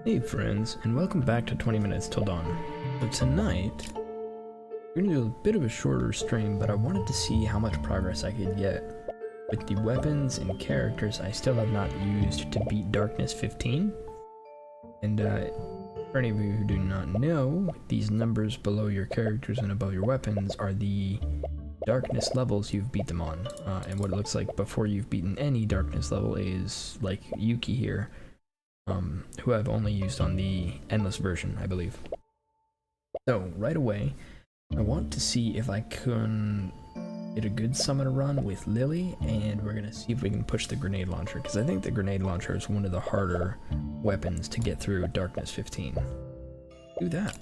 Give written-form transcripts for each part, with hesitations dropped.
Hey friends, and welcome back to 20 Minutes Till Dawn. So tonight, we're going to do a bit of a shorter stream, but I wanted to see how much progress I could get with the weapons and characters I still have not used to beat Darkness 15. And for any of you who do not know, these numbers below your characters and above your weapons are the Darkness levels you've beat them on. And what it looks like before you've beaten any Darkness level is like Yuki here. Who I've only used on the Endless version, I believe. So, right away, I want to see if I can get a good summoner run with Lily, and we're gonna see if we can push the grenade launcher, because I think the grenade launcher is one of the harder weapons to get through Darkness 15. Do that.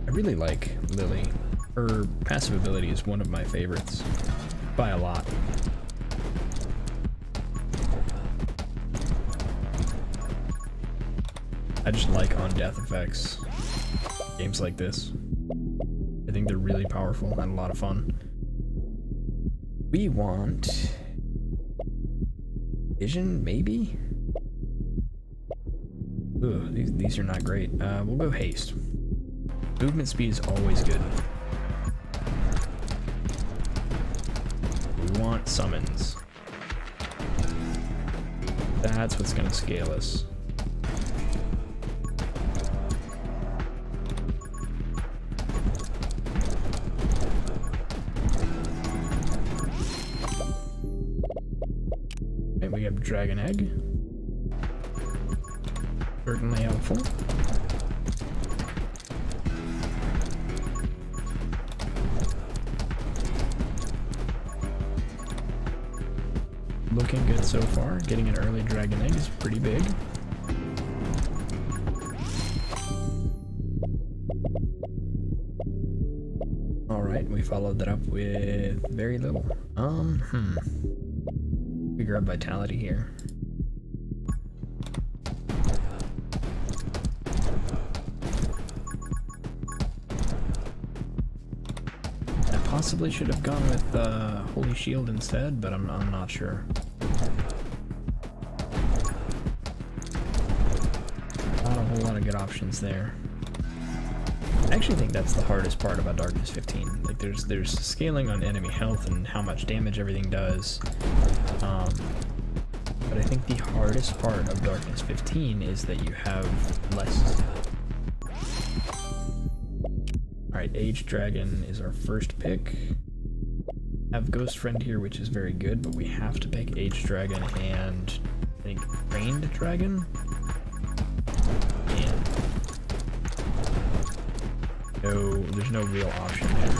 I really like Lily. Her passive ability is one of my favorites, by a lot. I just like on-death effects. Games like this. I think they're really powerful and a lot of fun. We want Vision, maybe? Ugh, these are not great. We'll go Haste. Movement speed is always good. We want summons. That's what's gonna scale us. Okay, we have Dragon Egg. Certainly helpful. Looking good so far. Getting an early Dragon Egg is pretty big. Alright, we followed that up with very little. We grab Vitality here. I possibly should have gone with Holy Shield instead, but I'm not sure. Not a whole lot of good options there. I actually think that's the hardest part about Darkness 15. Like there's scaling on enemy health and how much damage everything does. But I think the hardest part of Darkness 15 is that you have less. Alright, Aged Dragon is our first pick. Have Ghost Friend here, which is very good, but we have to pick Aged Dragon and I think Trained Dragon. And no, there's no real option there.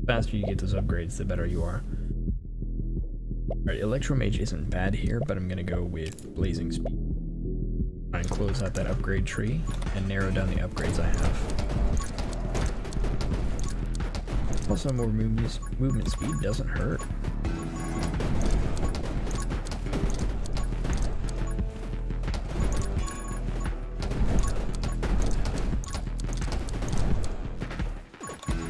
The faster you get those upgrades, the better you are. Alright, Electromage isn't bad here, but I'm gonna go with Blazing Speed. Try and close out that upgrade tree and narrow down the upgrades I have. Also, more movement speed doesn't hurt. I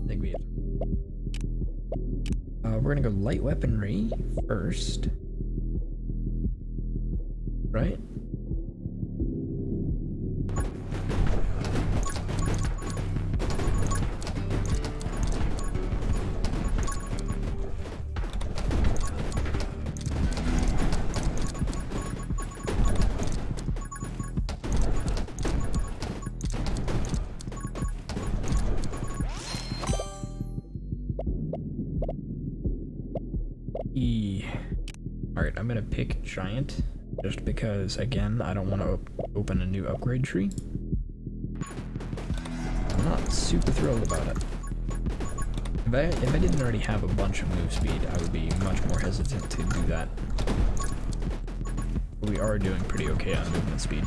think we have. We're gonna go light weaponry first. Right? Alright, I'm gonna pick Giant. Just because, again, I don't want to open a new upgrade tree. I'm not super thrilled about it. If I didn't already have a bunch of move speed, I would be much more hesitant to do that. But we are doing pretty okay on movement speed.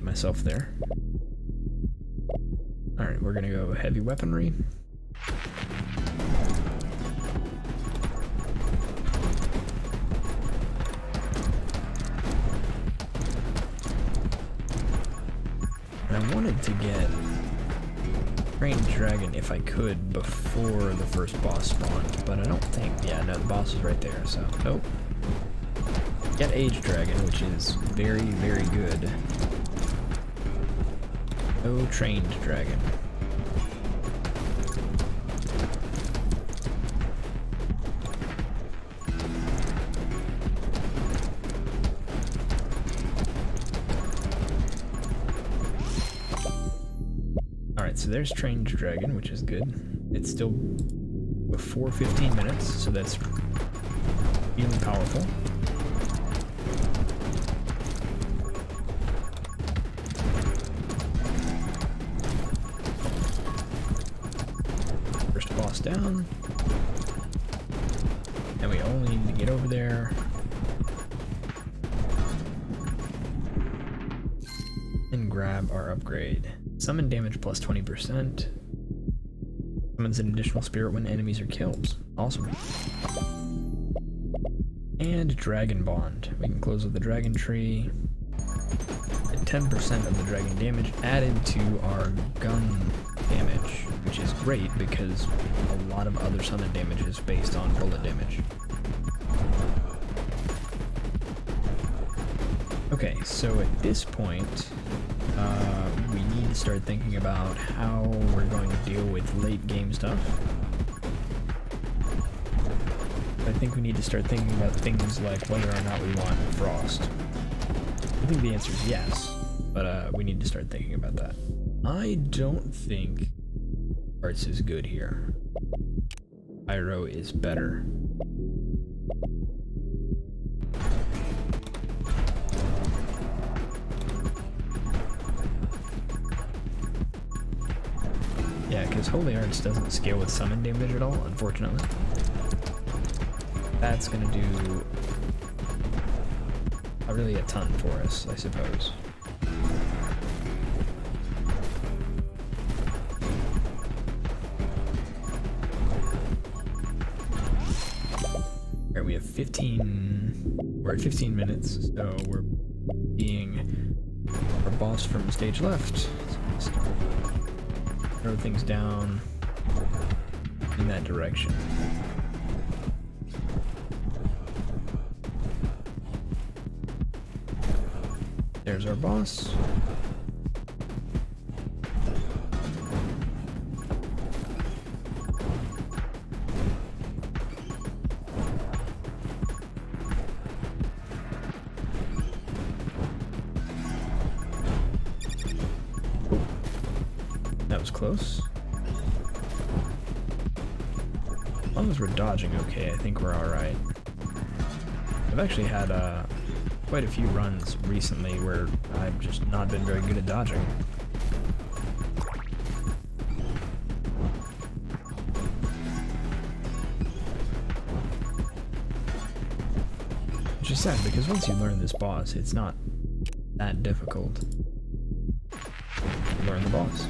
Myself there. we're gonna go heavy weaponry. And I wanted to get Trained Dragon if I could before the first boss spawned, but I don't think, yeah, no, the boss is right there, so nope. Get Age Dragon, which is very, very good. No Trained Dragon. Alright, so there's Trained Dragon, which is good. It's still before 15 minutes, so that's really powerful. First boss down. And we only need to get over there. And grab our upgrade. Summon damage plus 20%. Summons an additional spirit when enemies are killed. Awesome. And Dragon Bond. We can close with the Dragon Tree. Get 10% of the dragon damage added to our gun damage, which is great because a lot of other summon damage is based on bullet damage. Okay, so at this point, we need to start thinking about how we're going to deal with late game stuff. I think we need to start thinking about things like whether or not we want Frost. I think the answer is yes, but we need to start thinking about that. I don't think Arts is good here. Pyro is better. Yeah, because Holy Arts doesn't scale with summon damage at all, unfortunately. That's gonna do really a ton for us, I suppose. Alright, we have 15... We're at 15 minutes, so we're being our boss from stage left. So throw things down in that direction. There's our boss. That was close. As long as we're dodging okay, I think we're alright. I've actually had quite a few runs recently where I've just not been very good at dodging. Which is sad because once you learn this boss, it's not that difficult. Learn the boss.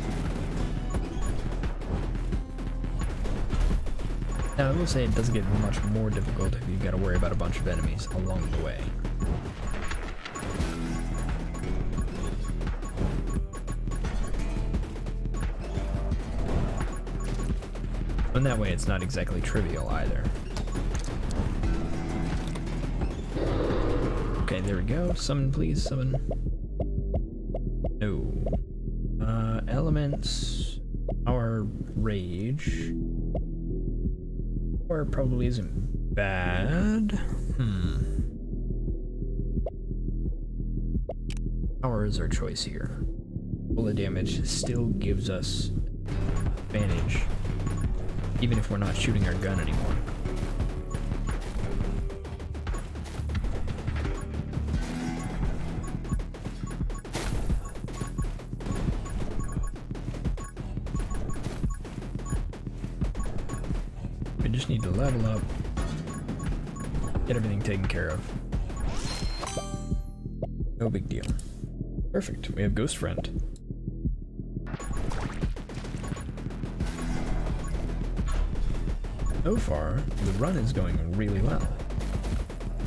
Now I will say it does get much more difficult if you've got to worry about a bunch of enemies along the way. And that way it's not exactly trivial either. Okay, there we go. Summon, please, summon. No. Elements. Our rage. Or probably isn't bad. Power is our choice here. Bullet damage still gives us advantage, even if we're not shooting our gun anymore. We just need to level up, get everything taken care of. No big deal. Perfect, we have Ghost Friend. So far, the run is going really well.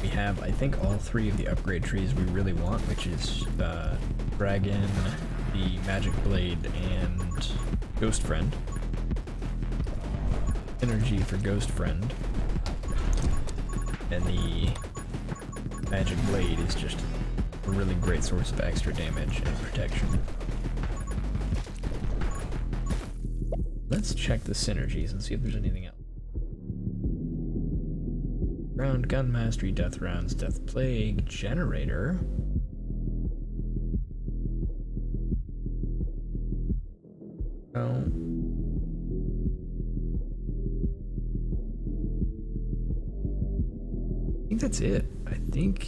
We have, I think, all 3 of the upgrade trees we really want, which is Dragon, the Magic Blade, and Ghost Friend. Energy for Ghost Friend. And the Magic Blade is just a really great source of extra damage and protection. Let's check the synergies and see if there's anything else. Round, Gun Mastery, Death Rounds, Death Plague, Generator. Oh. I think that's it. I think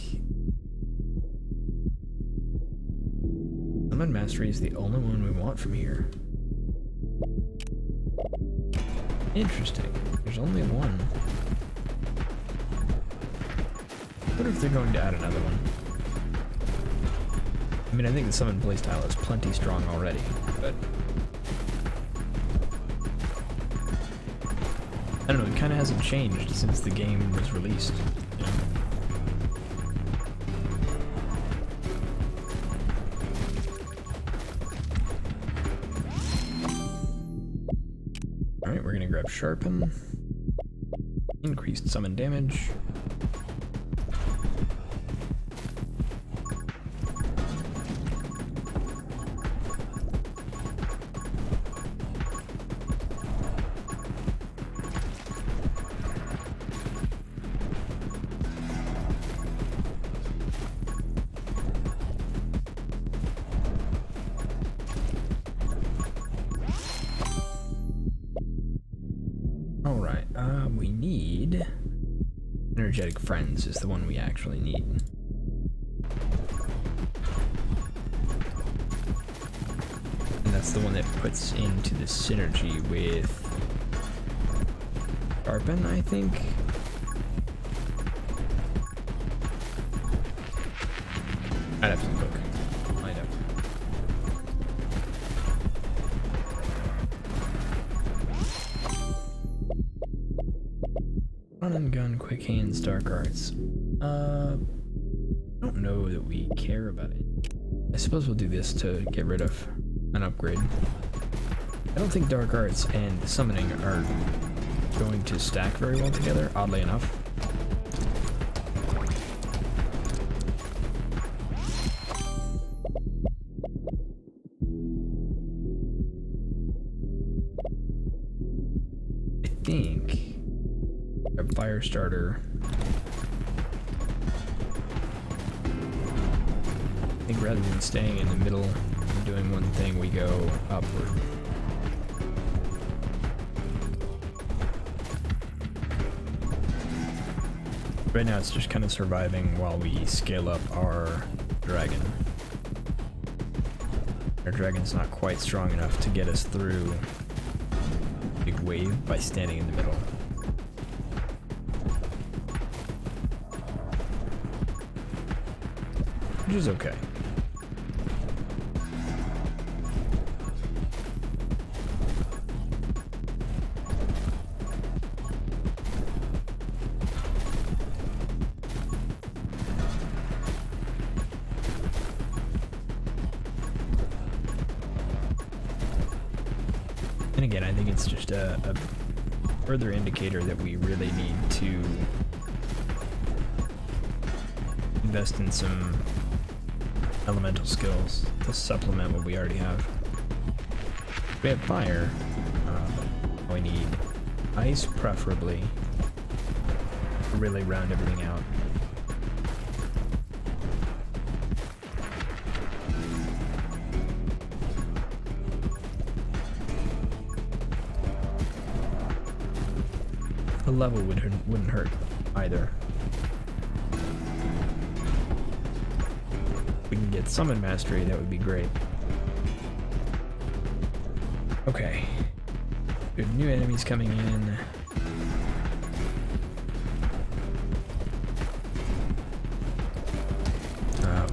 Summon Mastery is the only one we want from here. Interesting. There's only one. I wonder if they're going to add another one. I mean, I think the summon playstyle is plenty strong already, but I don't know, it kind of hasn't changed since the game was released. You know? Alright, we're gonna grab Sharpen. Increased summon damage. Alright, we need Energetic Friends is the one we actually need. And that's the one that puts into the synergy with Sharpen, I think. I'd have to look. I'd have to. Run and Gun, Quick Hands, Dark Arts. I don't know that we care about it. I suppose we'll do this to get rid of an upgrade. I don't think Dark Arts and Summoning are going to stack very well together, oddly enough. I think a Firestarter. I think rather than staying in the middle and doing one thing, we go upward. Right now it's just kind of surviving while we scale up our dragon. Our dragon's not quite strong enough to get us through a big wave by standing in the middle. Which is okay. And again, I think it's just a further indicator that we really need to invest in some elemental skills to supplement what we already have. We have fire. We need ice, preferably, to really round everything out. A level wouldn't hurt either. If we can get Summon Mastery, that would be great. Okay. We have new enemies coming in.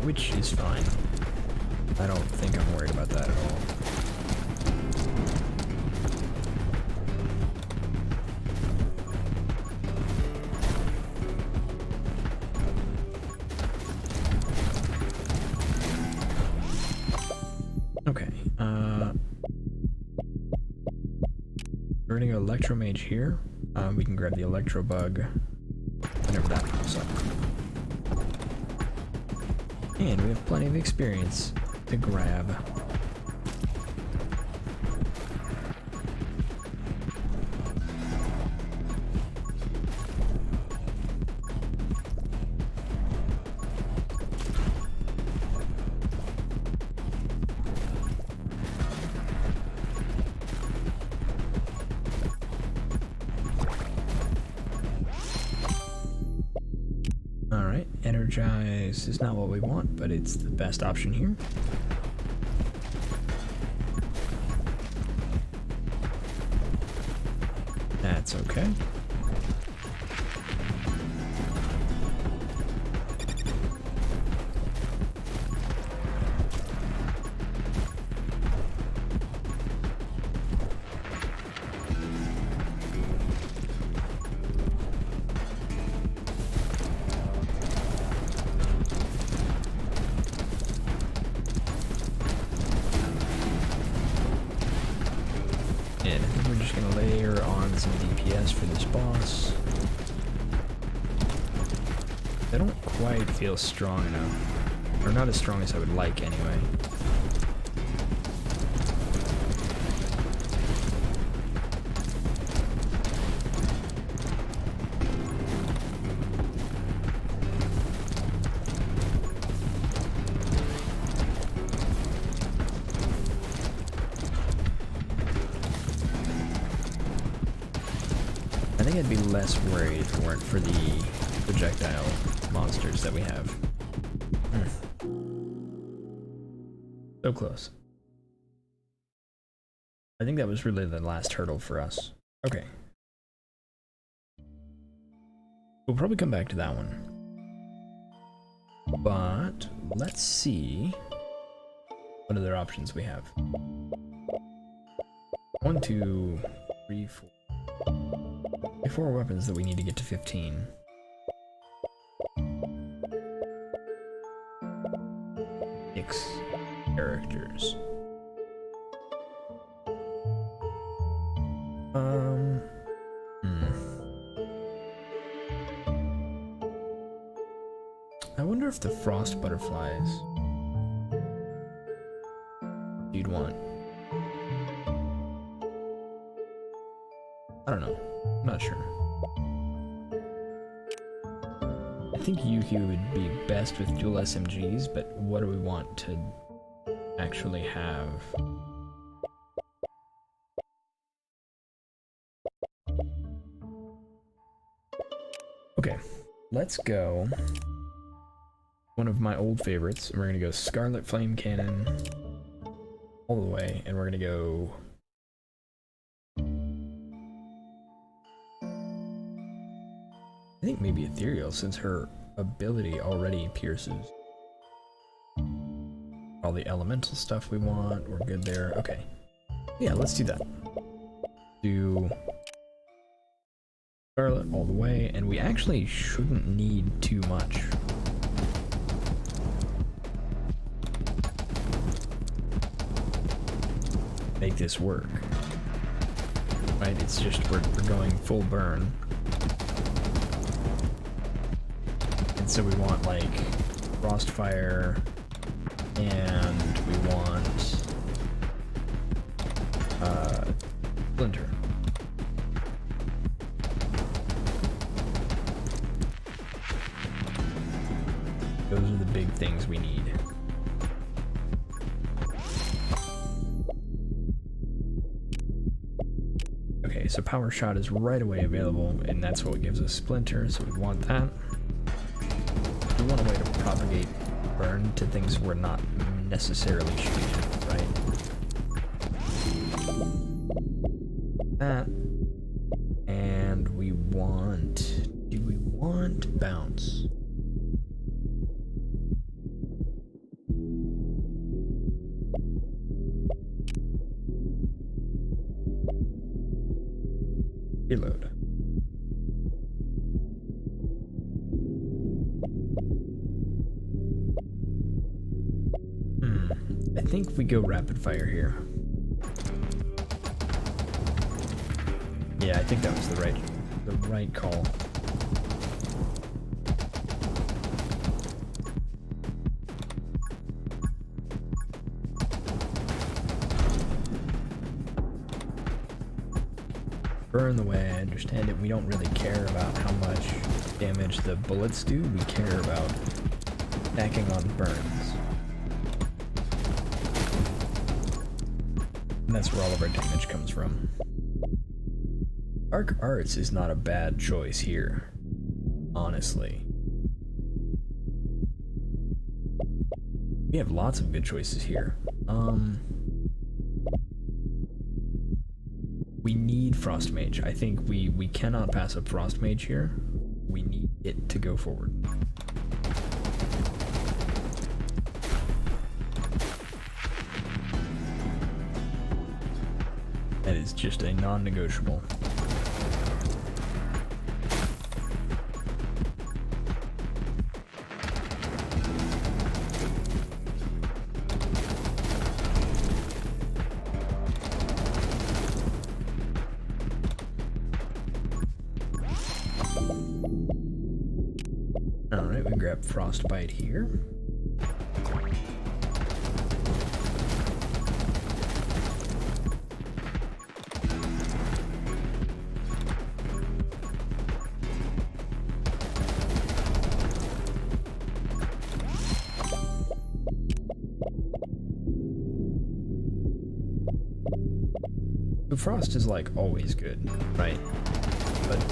Which is fine. I don't think I'm worried about that at all. Okay, we're gonna go Electro Mage here. We can grab the Electro Bug whenever that pops up. And we have plenty of experience to grab. Alright, Energize is not what we want, but it's the best option here. That's okay. And I think we're just gonna layer on some DPS for this boss. They don't quite feel strong enough. Or not as strong as I would like anyway. I think I'd be less worried if it weren't for the projectile monsters that we have. So close. I think that was really the last hurdle for us. Okay. We'll probably come back to that one. But let's see what other options we have. 1, 2, 3, 4. 4 weapons that we need to get to 15. Six characters. I wonder if the frost butterflies you'd want. I don't know. I'm not sure. I think Yuki would be best with dual SMGs, but what do we want to actually have? Okay, let's go. One of my old favorites, and we're gonna go Scarlet Flame Cannon all the way, and we're gonna go I think maybe Ethereal, since her ability already pierces all the elemental stuff we want. We're good there. Okay. Yeah, let's do that. Do Scarlet all the way, and we actually shouldn't need too much. Make this work. Right? It's just we're going full burn. So we want like Frostfire, and we want Splinter. Those are the big things we need. Okay, so Power Shot is right away available, and that's what gives us Splinter, so we want that. We want a way to propagate burn to things we're not necessarily shooting, right? That. And we want... do we want bounce? Reload. I think we go rapid fire here. Yeah, I think that was the right call. Burn, the way I understand it, we don't really care about how much damage the bullets do, we care about stacking on burns. And that's where all of our damage comes from. Dark Arts is not a bad choice here, honestly. We have lots of good choices here. We need Frost Mage. I think we cannot pass up Frost Mage here. We need it to go forward. That is just a non-negotiable. Alright, we grab Frostbite here. The Frost is like always good, right? But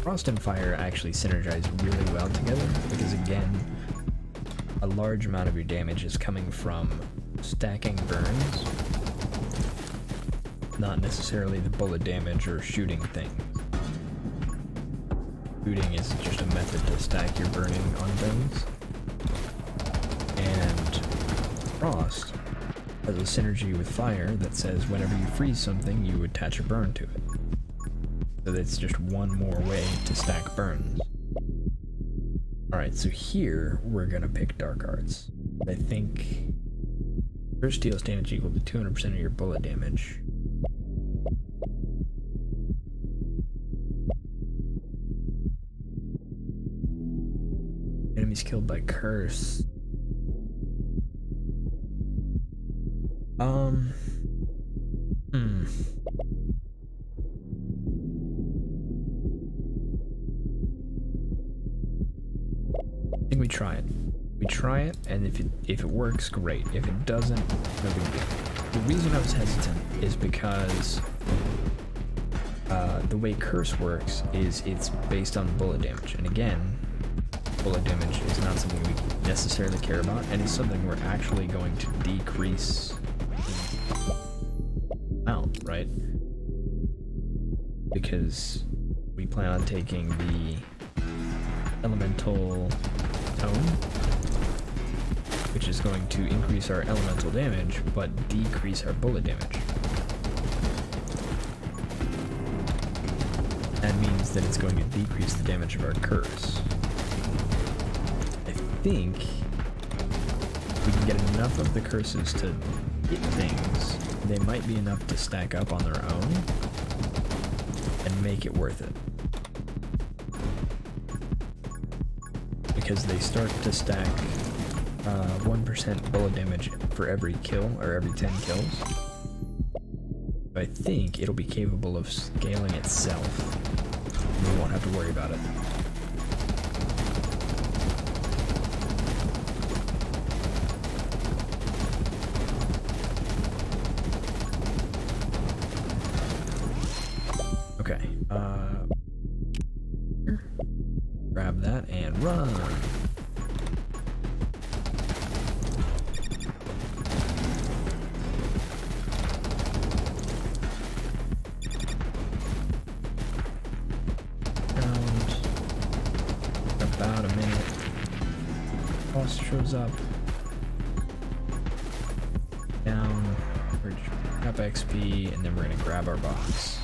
Frost and Fire actually synergize really well together because, again, a large amount of your damage is coming from stacking burns, not necessarily the bullet damage or shooting things. Shooting is just a method to stack your burning on things. And Frost has a synergy with Fire that says whenever you freeze something, you attach a burn to it. So that's just one more way to stack burns. Alright, so here we're gonna pick Dark Arts. I think first deals damage equal to 200% of your bullet damage. Enemies killed by curse. I think we try it. We try it, and if it works, great. If it doesn't, no big deal. The reason I was hesitant is because the way curse works is it's based on bullet damage, and again, bullet damage is not something we necessarily care about, and it's something we're actually going to decrease amount, right? Because we plan on taking the elemental tone, which is going to increase our elemental damage but decrease our bullet damage. That means that it's going to decrease the damage of our curse. I think we can get enough of the curses to hit things. They might be enough to stack up on their own and make it worth it. Because they start to stack 1% bullet damage for every kill, or every 10 kills. I think it'll be capable of scaling itself. We won't have to worry about it. Okay, here. Grab that and run. About a minute. Boss shows up. Down. We're up XP, and then we're gonna grab our box.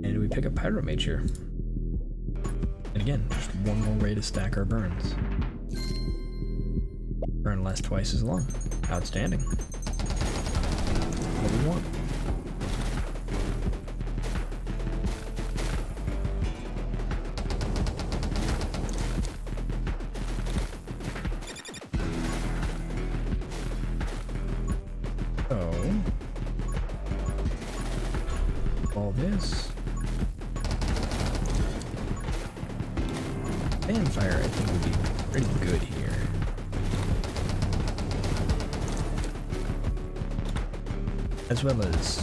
And we pick up Pyro Mage here. And again, just one more way to stack our burns. Burn lasts twice as long. Outstanding. What do we want? So, all this. Fanfire, I think, would be pretty good here. As well as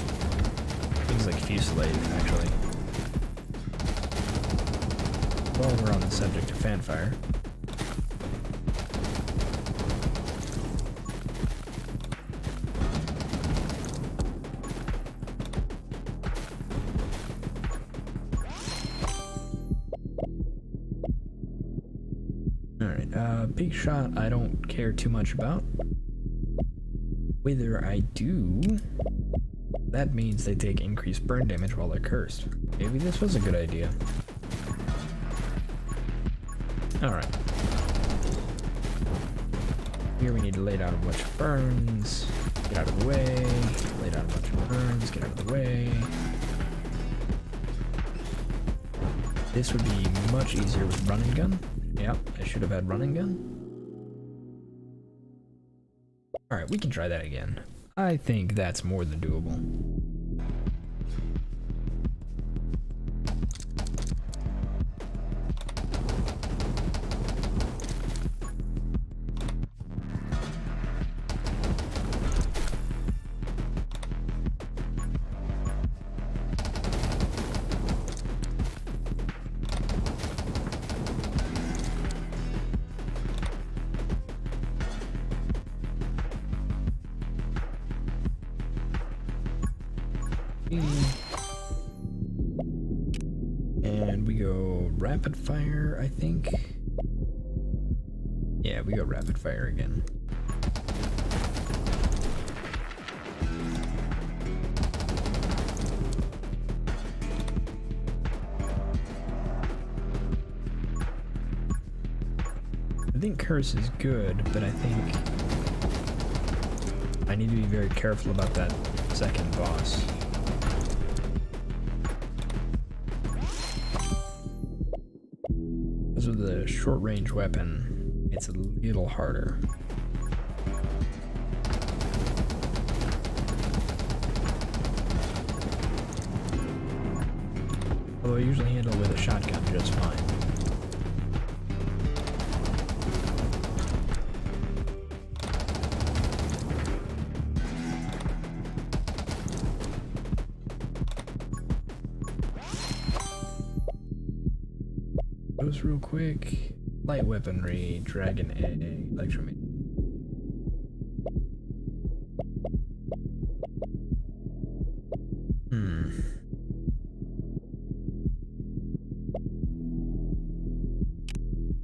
things like Fusillade, actually. While we're on the subject of Fanfire. Alright, big shot I don't care too much about. Whether I do, that means they take increased burn damage while they're cursed. Maybe this was a good idea. Alright. Here we need to lay down a bunch of burns. Get out of the way. Lay down a bunch of burns. Get out of the way. This would be much easier with run and gun. Yep, I should have had run and gun. Alright, we can try that again. I think that's more than doable. And we go rapid fire, I think. Yeah, we go rapid fire again. I think curse is good, but I think I need to be very careful about that second boss. Because with the short range weapon, it's a little harder. Although I usually handle it with a shotgun just fine. Goes real quick. Light weaponry, dragon egg, electromagnet.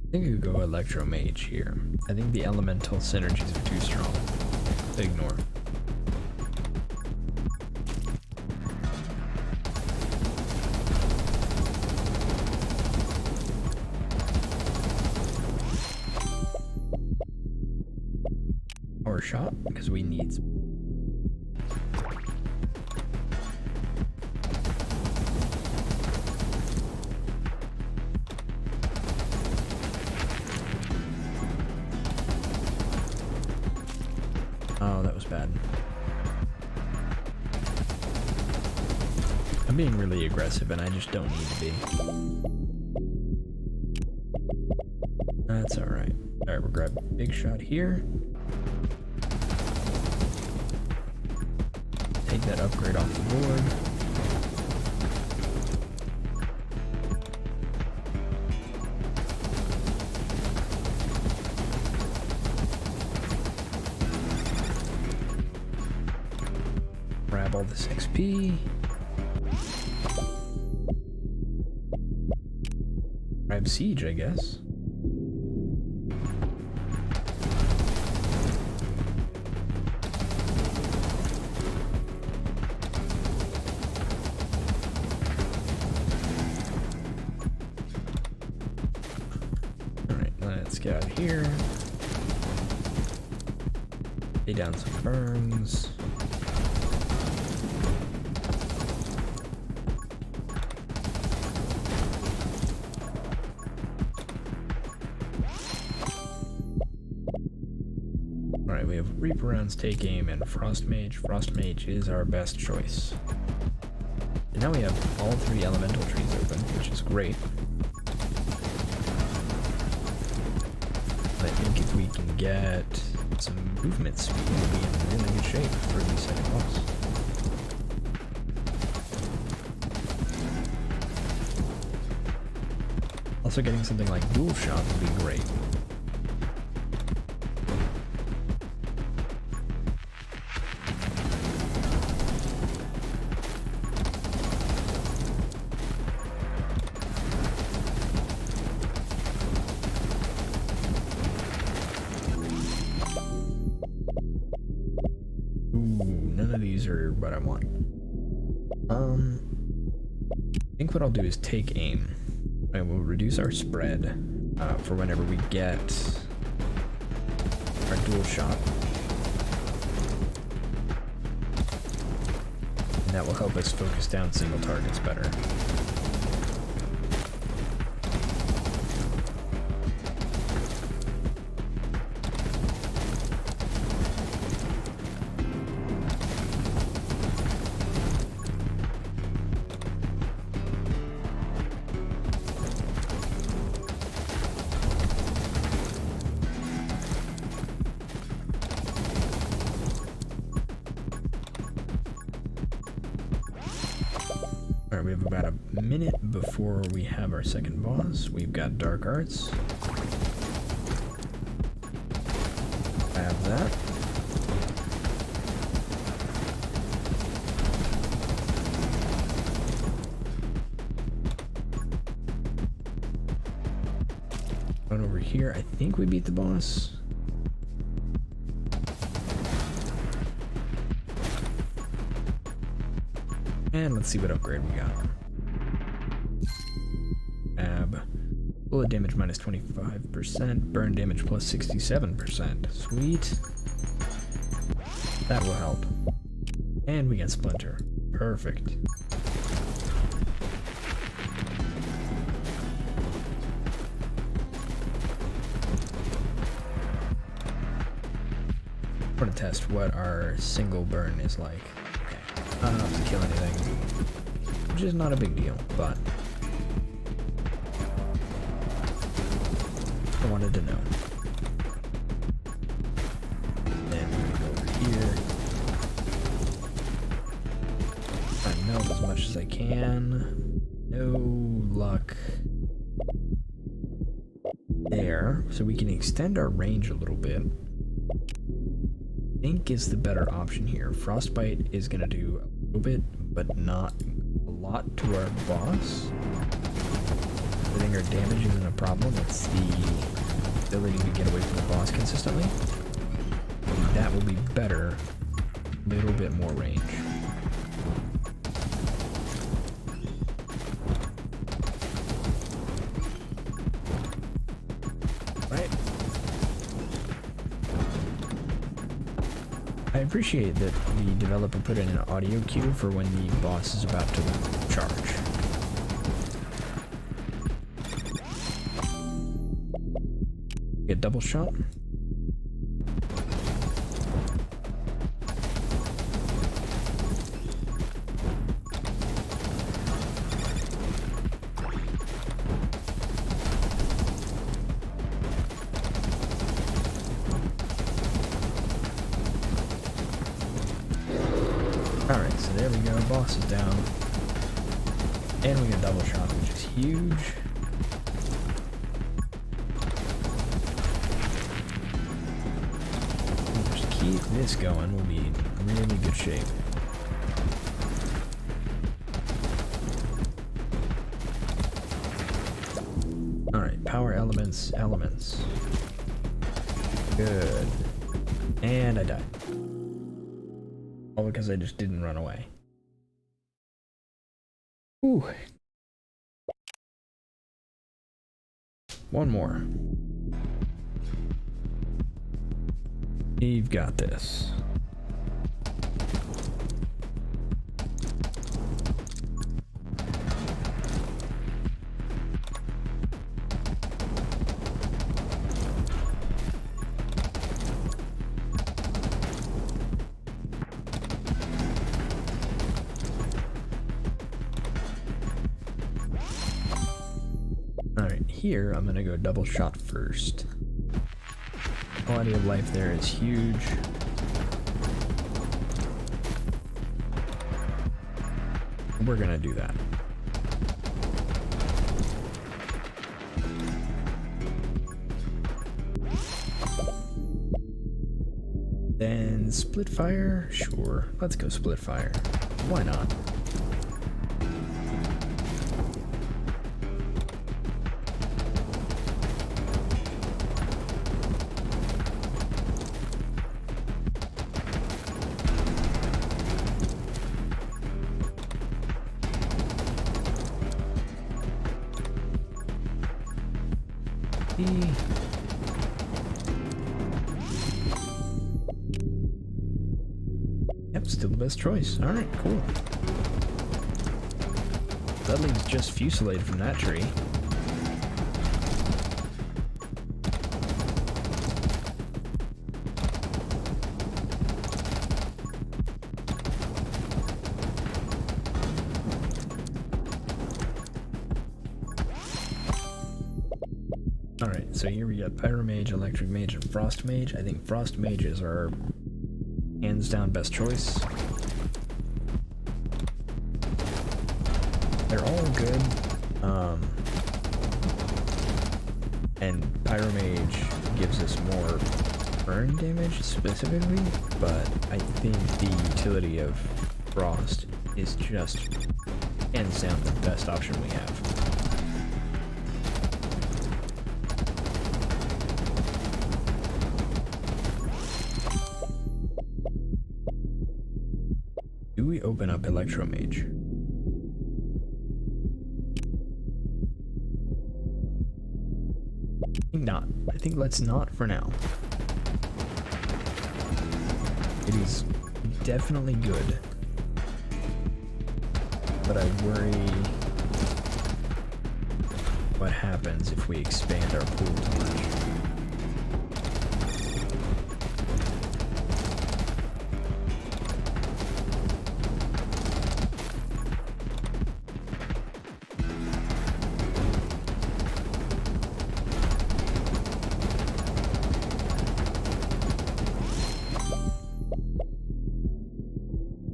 I think we could go electromage here. I think the elemental synergies are too strong to ignore. Power shot, because we need some. Oh, that was bad. I'm being really aggressive and I just don't need to be. That's alright. Alright, we'll grab a big shot here. Take that upgrade off the board. Grab all this XP. Grab siege, I guess. Alright, let's get out of here. Lay down some burns. Alright, we have Reaper Rounds, Take Aim, and Frost Mage. Frost Mage is our best choice. And now we have all 3 elemental trees open, which is great. I think if we can get some movement speed, we'll be in really good shape for the second boss. Also, getting something like Dual Shot would be great. None of these are what I want. I think what I'll do is take aim. I will reduce our spread for whenever we get our dual shot. And that will help us focus down single targets better. Alright, we have about a minute before we have our second boss. We've got Dark Arts. I have that. Run over here. I think we beat the boss. And let's see what upgrade we got. Bullet damage minus 25%, burn damage plus 67%. Sweet. That will help. And we get Splinter. Perfect. I want to test what our single burn is like. Okay. Not enough to kill anything, which is not a big deal, but I wanted to know. Then we go over here. Try and melt as much as I can. No luck there. So we can extend our range a little bit. I think is the better option here. Frostbite is going to do a little bit, but not a lot to our boss. I think our damage isn't a problem, it's the ability to get away from the boss consistently. And that will be better, a little bit more range. Right. I appreciate that the developer put in an audio cue for when the boss is about to charge. Get double shot. Alright, so there we go, boss is down. And we get double shot, which is huge. Keep this going, we'll be in really good shape. Alright, power elements. Good. And I died. All because I just didn't run away. Ooh. One more. You've got this. Alright, here I'm gonna go double shot first. Quality of life there is huge. We're gonna do that. Then split fire? Sure, let's go split fire. Why not? Yep, still the best choice. Alright, cool. That leaves just Fusillade from that tree. Alright, so here we got Pyromage, Electric Mage, and Frost Mage. I think Frost Mage is our hands down best choice. They're all good. And Pyromage gives us more burn damage specifically, but I think the utility of Frost is just hands down the best option we have. Do we open up Electromage? I think not. I think let's not for now. It is definitely good, but I worry what happens if we expand our pool too much.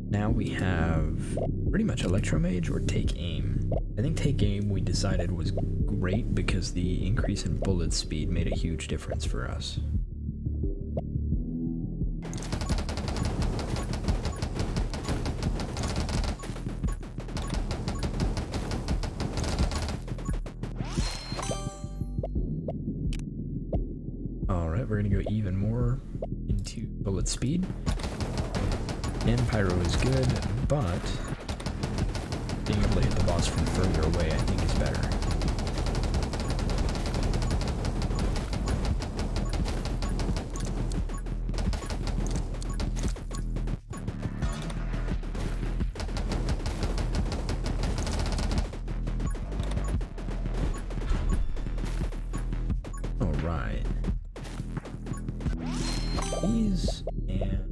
Now we have pretty much Electromage or Take Aim. I think Take Aim we decided was great because the increase in bullet speed made a huge difference for us. Alright, we're gonna go even more into bullet speed. And Pyro is good, but being able to hit the boss from further away I think is better. Alright. These and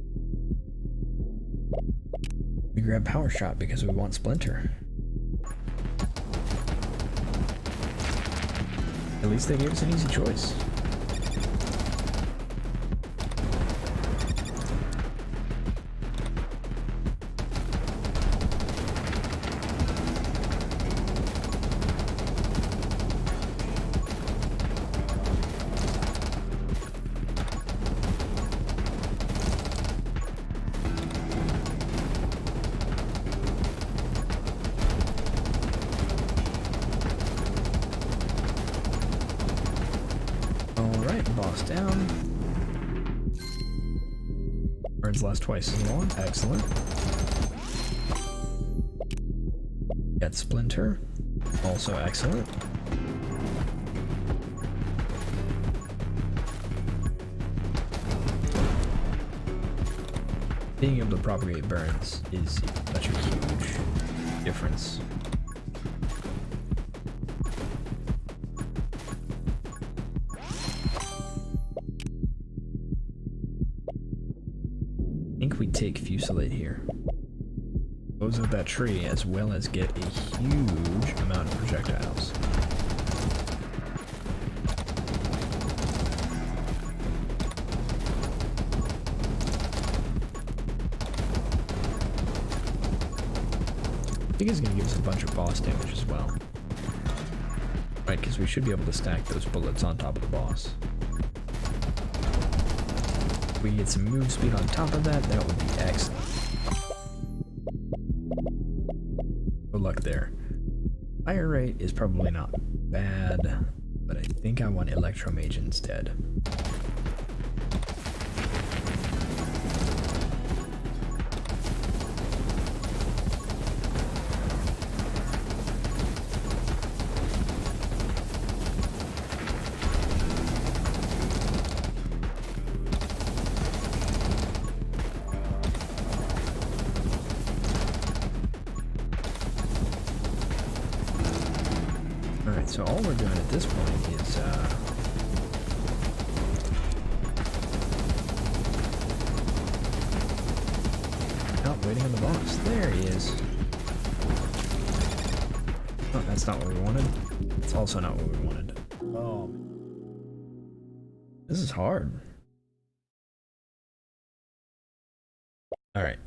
we grab Power Shot because we want Splinter. At least they gave us an easy choice. Boss down. Burns last twice as long. Excellent. Got Splinter. Also excellent. being able to propagate burns is such a huge difference. I think we take Fusillade here. Close out that tree as well as get a huge amount of projectiles. I think it's going to give us a bunch of boss damage as well. Right, because we should be able to stack those bullets on top of the boss. If we get some move speed on top of that, that would be excellent. Good luck there. Fire rate is probably not bad, but I think I want Electromage instead. Alright, so all we're doing at this point is, waiting on the boss. There he is. Oh, that's not what we wanted. It's also not what we wanted. Oh. This is hard. Alright.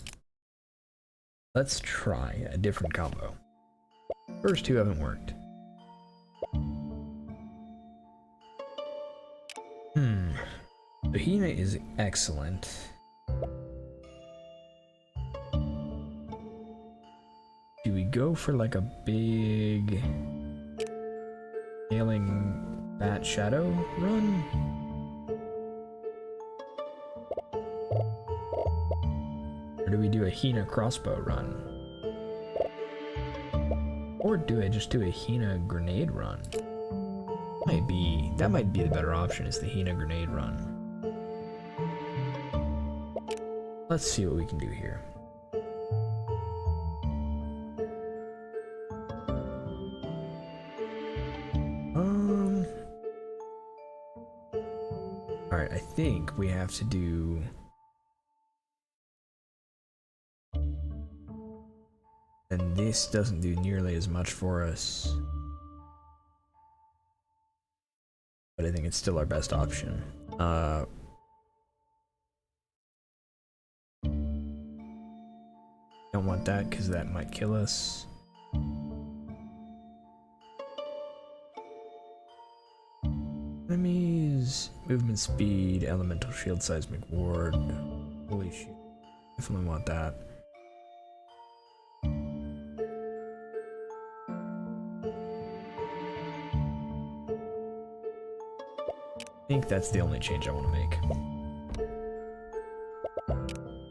Let's try a different combo. First two haven't worked. The Hina is excellent. Do we go for like a big scaling bat shadow run? Or do we do a Hina crossbow run? Or do I just do a Hina grenade run? That might be the better option, is the Hina grenade run. Let's see what we can do here. Alright, I think we have to do... And this doesn't do nearly as much for us. But I think it's still our best option. Don't want that because that might kill us. Enemies, movement speed, elemental shield, seismic ward. Holy shit. Definitely want that. I think that's the only change I want to make.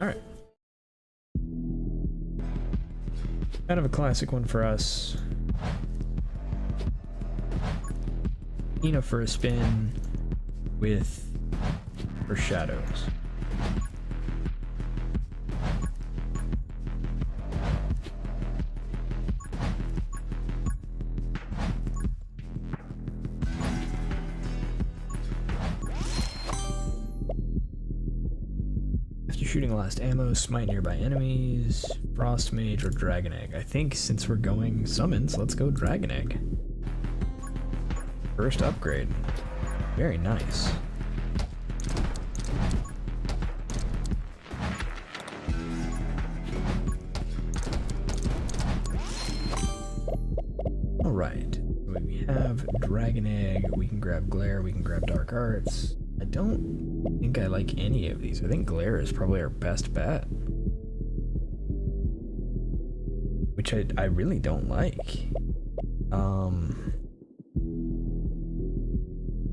Alright. Kind of a classic one for us. Hina for a spin with her shadows. After shooting last ammo, smite nearby enemies, frost mage, or dragon egg. I think since we're going summons, let's go dragon egg. First upgrade. Very nice. Alright. We have Dragon Egg, we can grab Glare, we can grab Dark Arts. I don't think I like any of these. I think Glare is probably our best bet. Which I really don't like.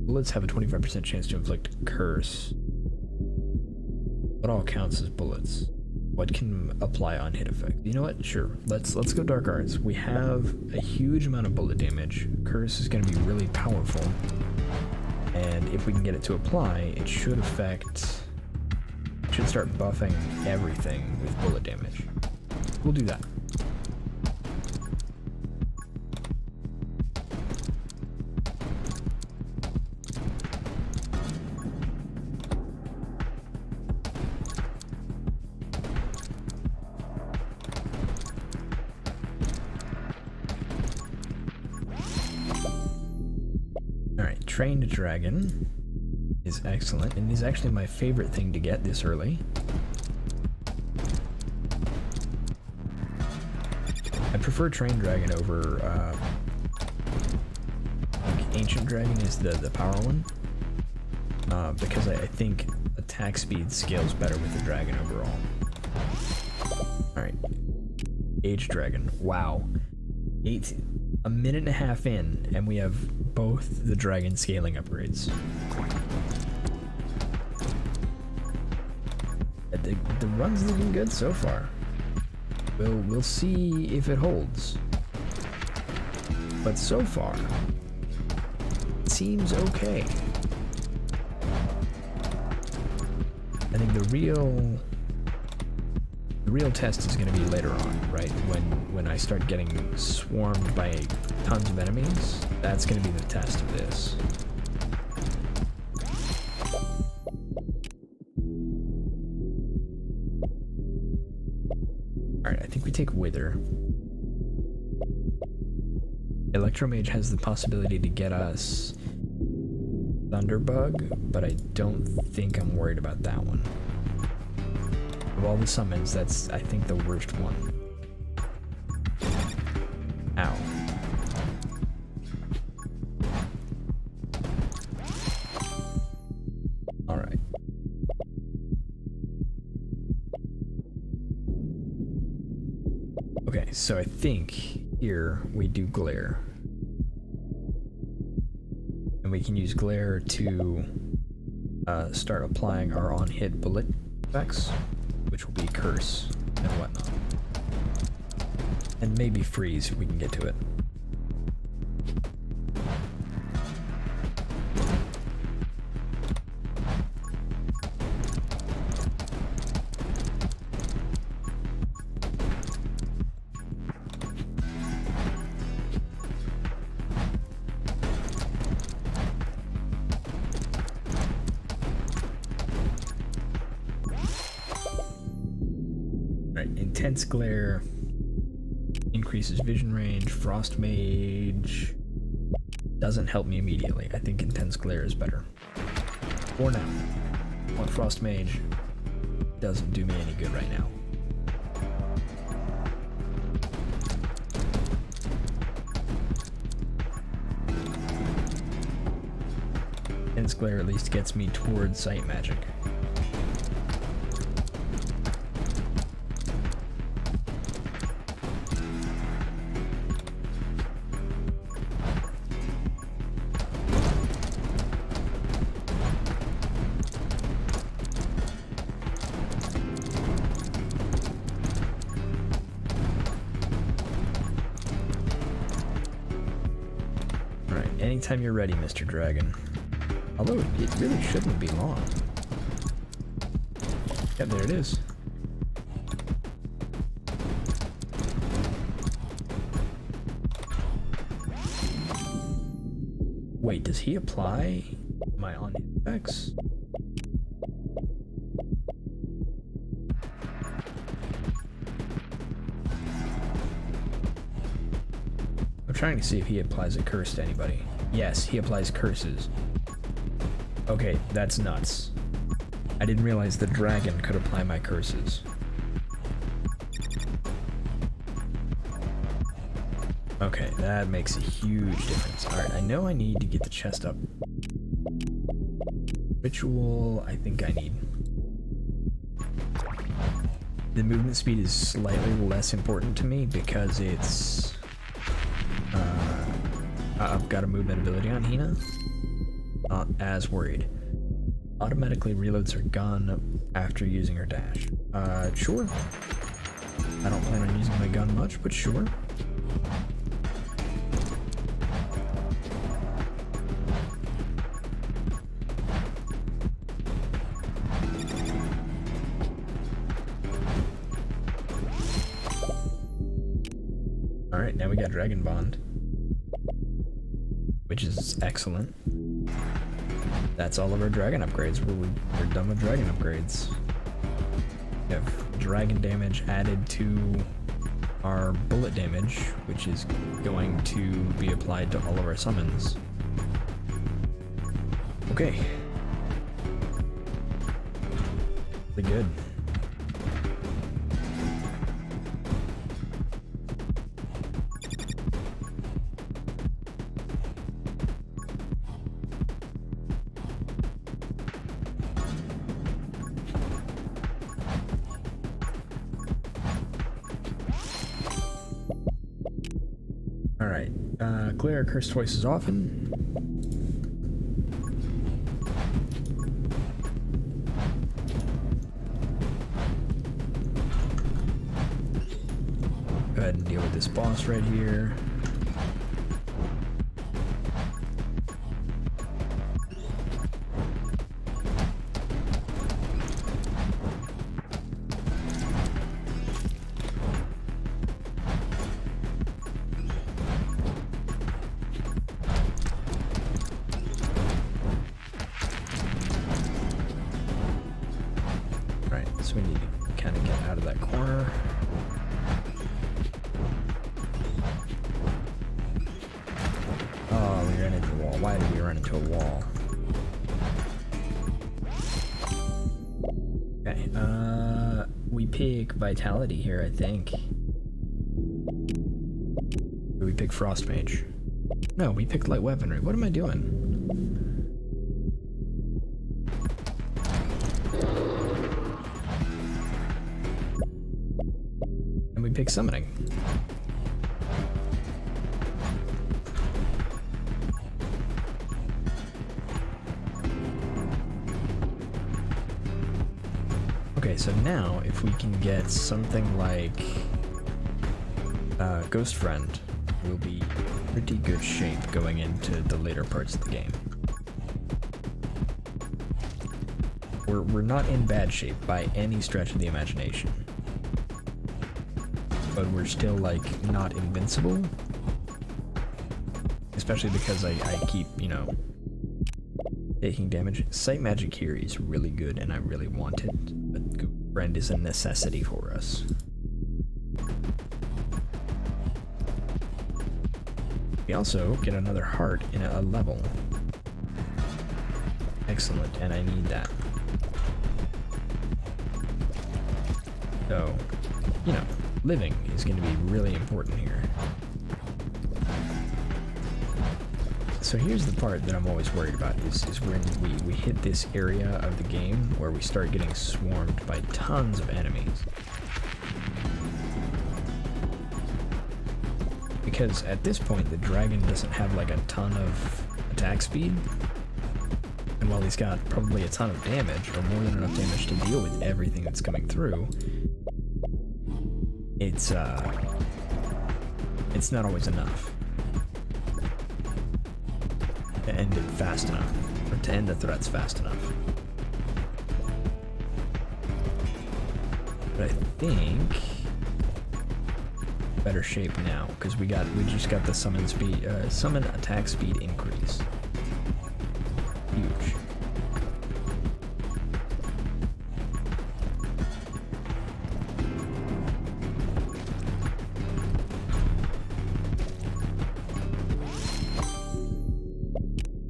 Bullets have a 25% chance to inflict curse. What all counts as bullets? What can apply on hit effect? You know what? Sure. Let's go Dark Arts. We have a huge amount of bullet damage. Curse is going to be really powerful, and if we can get it to apply, it should affect should start buffing everything with bullet damage. We'll do that. Alright, trained dragon is excellent, and is actually my favorite thing to get this early. I prefer trained dragon over like ancient dragon is the power one, because I think attack speed scales better with the dragon overall. Alright, age dragon. Wow, a minute and a half in, and we have both the dragon scaling upgrades. The run's looking good so far. We'll see if it holds. But so far, it seems okay. I think the real test is going to be later on, right? When I start getting swarmed by tons of enemies, that's going to be the test of this. Alright, I think we take Wither. Electromage has the possibility to get us Thunderbug, but I don't think I'm worried about that one. Of all the summons, that's, I think, the worst one. Ow. Alright. Okay, so I think here we do Glare. And we can use Glare to start applying our on-hit bullet effects, which will be Curse and whatnot. And maybe Freeze if we can get to it. Intense Glare increases vision range. Frost Mage doesn't help me immediately. I think Intense Glare is better. For now. On Frost Mage doesn't do me any good right now. Intense Glare at least gets me towards Sight Magic. Anytime you're ready, Mr. Dragon. Although it really shouldn't be long. Yeah, there it is. Wait, does he apply my on effects? I'm trying to see if he applies a curse to anybody. Yes, he applies curses. Okay, that's nuts. I didn't realize the dragon could apply my curses. Okay, that makes a huge difference. Alright, I know I need to get the chest up. Ritual, I think I need. The movement speed is slightly less important to me because it's... I've got a movement ability on Hina. Not as worried. Automatically reloads her gun after using her dash. Sure. I don't plan on using my gun much, but sure. Alright, now we got Dragon Bond, which is excellent. That's all of our dragon upgrades. We're done with dragon upgrades. We have dragon damage added to our bullet damage, which is going to be applied to all of our summons. Okay. Pretty good. Alright, clear our curse twice as often. Go ahead and deal with this boss right here. So we need to kind of get out of that corner. Oh, we ran into a wall. Why did we run into a wall? Okay, we pick Vitality here, I think. Or we pick Frost Mage. No, we picked Light Weaponry. What am I doing? We pick Summoning. Okay, so now if we can get something like Ghost Friend, we'll be in pretty good shape going into the later parts of the game. We're not in bad shape by any stretch of the imagination. But we're still, like, not invincible. Especially because I keep, you know, taking damage. Sight Magic here is really good, and I really want it. But Ghost Friend is a necessity for us. We also get another heart in a level. Excellent, and I need that. So, you know, living is going to be really important here. So here's the part that I'm always worried about is when we hit this area of the game where we start getting swarmed by tons of enemies. Because at this point the dragon doesn't have like a ton of attack speed. And while he's got probably a ton of damage, or more than enough damage to deal with everything that's coming through, it's not always enough to end it fast enough, or to end the threats fast enough. But I think better shape now because we just got the summon attack speed increase. Huge.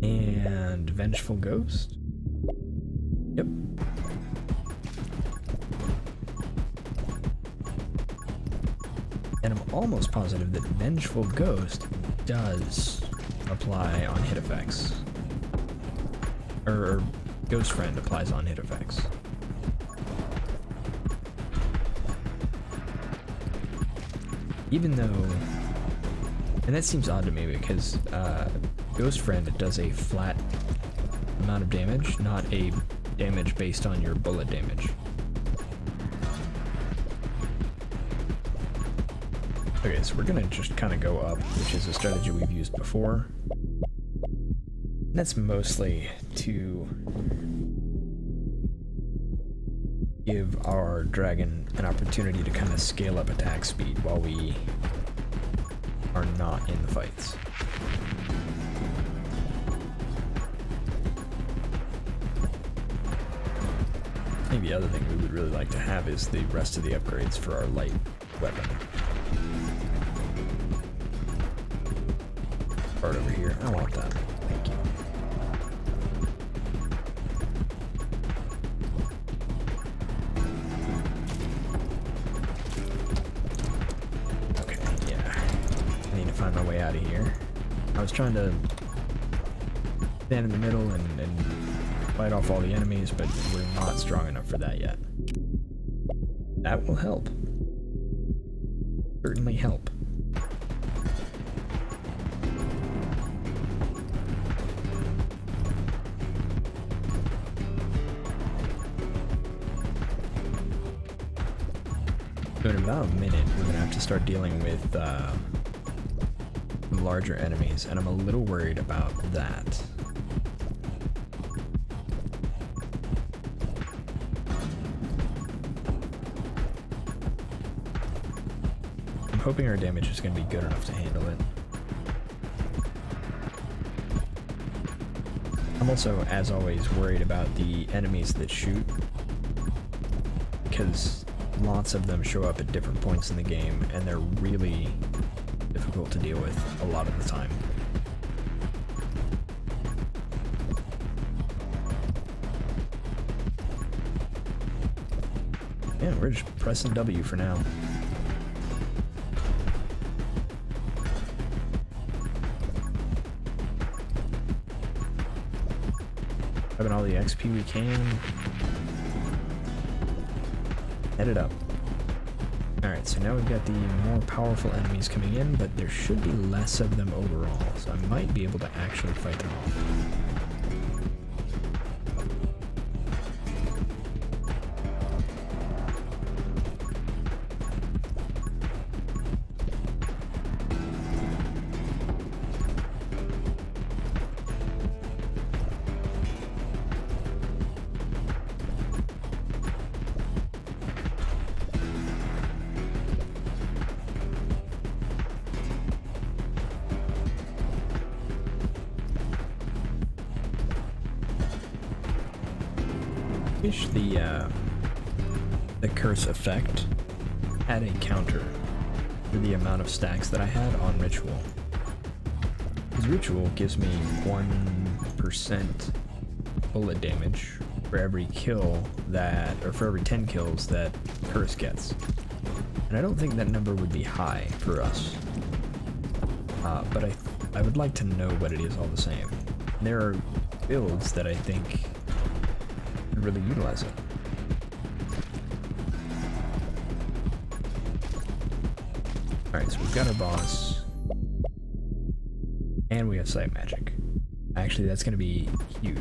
And Vengeful Ghost. Yep. And I'm almost positive that Vengeful Ghost does apply on hit effects. Or Ghost Friend applies on hit effects. Even though, and that seems odd to me because Ghost Friend does a flat amount of damage, not a damage based on your bullet damage. Okay, so we're gonna just kind of go up, which is a strategy we've used before. And that's mostly to give our dragon an opportunity to kind of scale up attack speed while we are not in the fights. I think the other thing we would really like to have is the rest of the upgrades for our light weapon. Part over here. I want that. Thank you. Okay, yeah. I need to find my way out of here. I was trying to stand in the middle and fight off all the enemies, but we're not strong enough for that yet. That will help. Certainly help. So in about a minute, we're gonna have to start dealing with larger enemies, and I'm a little worried about that. I'm hoping our damage is gonna be good enough to handle it. I'm also, as always, worried about the enemies that shoot, because lots of them show up at different points in the game, and they're really difficult to deal with a lot of the time. Yeah, we're just pressing W for now. Grabbing all the XP we can. Headed up. Alright, so now we've got the more powerful enemies coming in, but there should be less of them overall, so I might be able to actually fight them off. Wish the curse effect had a counter for the amount of stacks that I had on ritual. Because ritual gives me 1% bullet damage for every kill that, or for every 10 kills that curse gets. And I don't think that number would be high for us. But I would like to know what it is all the same. There are builds that I think really utilize it. Alright, so we've got our boss. And we have sight magic. Actually, that's going to be huge.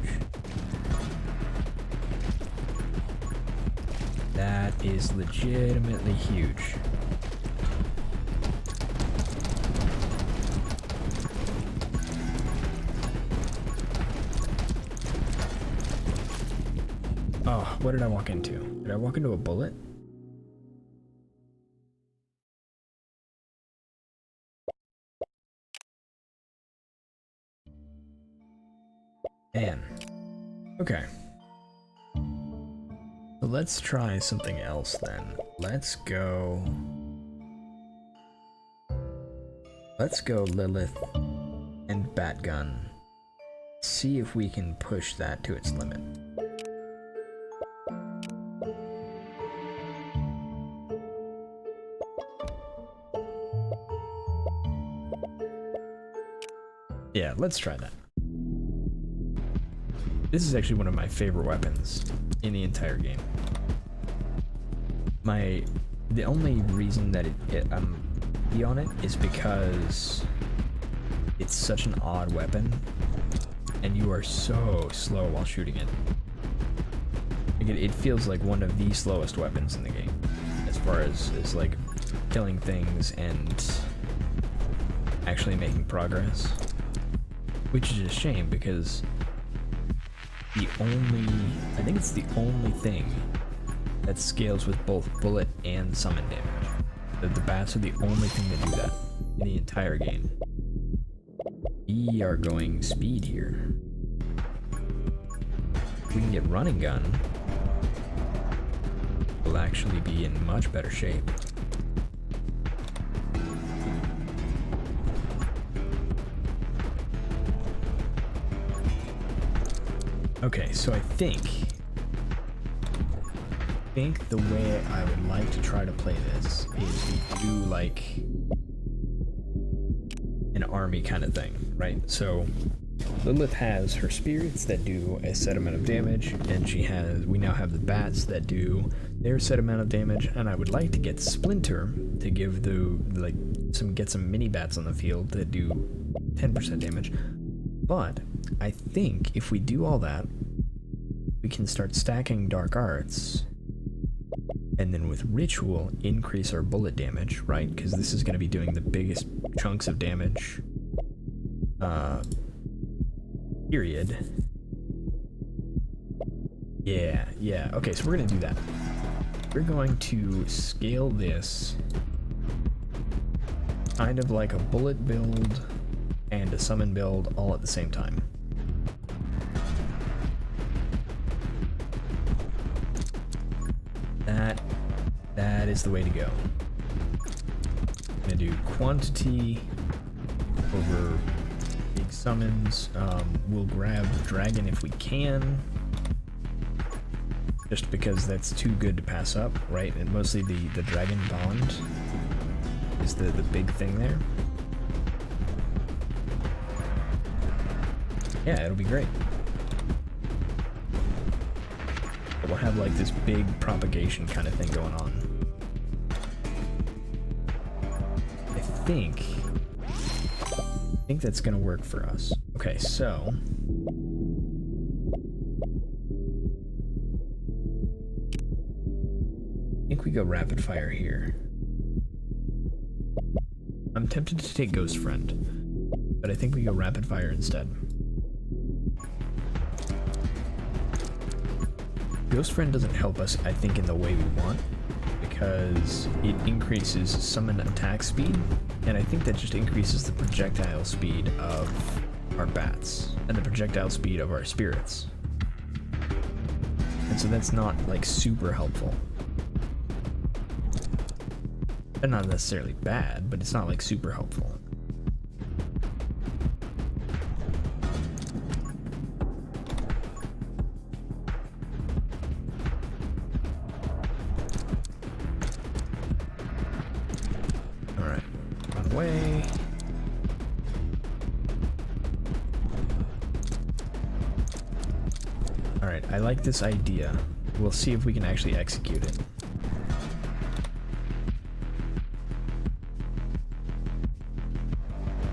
That is legitimately huge. Oh, what did I walk into? Did I walk into a bullet? Man. Okay. So let's try something else then. Let's go Lilith and Batgun. See if we can push that to its limit. Yeah, let's try that. This is actually one of my favorite weapons in the entire game. The only reason that I'm on it is because it's such an odd weapon, and you are so slow while shooting it. Like it feels like one of the slowest weapons in the game, as far as like killing things and actually making progress. Which is a shame, because I think it's the only thing that scales with both bullet and summon damage. The bats are the only thing that do that. in the entire game. We are going speed here. If we can get run and gun, we'll actually be in much better shape. Okay, so I think the way I would like to try to play this is we do like an army kind of thing, right? So Lilith has her spirits that do a set amount of damage, and we now have the bats that do their set amount of damage, and I would like to get Splinter to give get some mini bats on the field that do 10% damage. But I think if we do all that, we can start stacking dark arts, and then with ritual increase our bullet damage, right? Because this is going to be doing the biggest chunks of damage. Period. Yeah. Okay, so we're going to do that. We're going to scale this kind of like a bullet build and a summon build all at the same time. That is the way to go. I'm gonna do quantity over big summons. We'll grab dragon if we can, just because that's too good to pass up, right? And mostly the dragon bond is the big thing there. Yeah, it'll be great. We'll have like this big propagation kind of thing going on. I think that's gonna work for us. Okay, so I think we go rapid fire here. I'm tempted to take Ghost Friend, but I think we go rapid fire instead. Ghost Friend doesn't help us, I think, in the way we want, because it increases summon attack speed, and I think that just increases the projectile speed of our bats and the projectile speed of our spirits. And so that's not like super helpful. They're not necessarily bad, but it's not like super helpful. Alright, I like this idea. We'll see if we can actually execute it.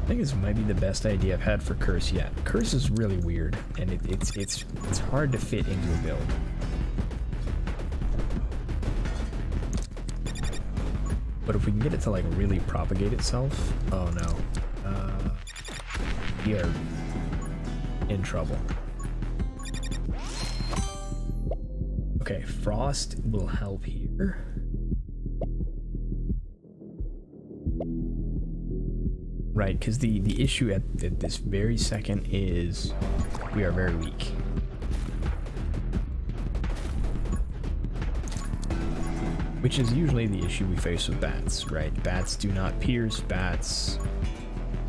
I think this might be the best idea I've had for Curse yet. Curse is really weird, and it's hard to fit into a build. But if we can get it to like really propagate itself, oh no, we are in trouble. Okay, Frost will help here. Right, because the issue at this very second is we are very weak. Which is usually the issue we face with bats, right? Bats do not pierce, bats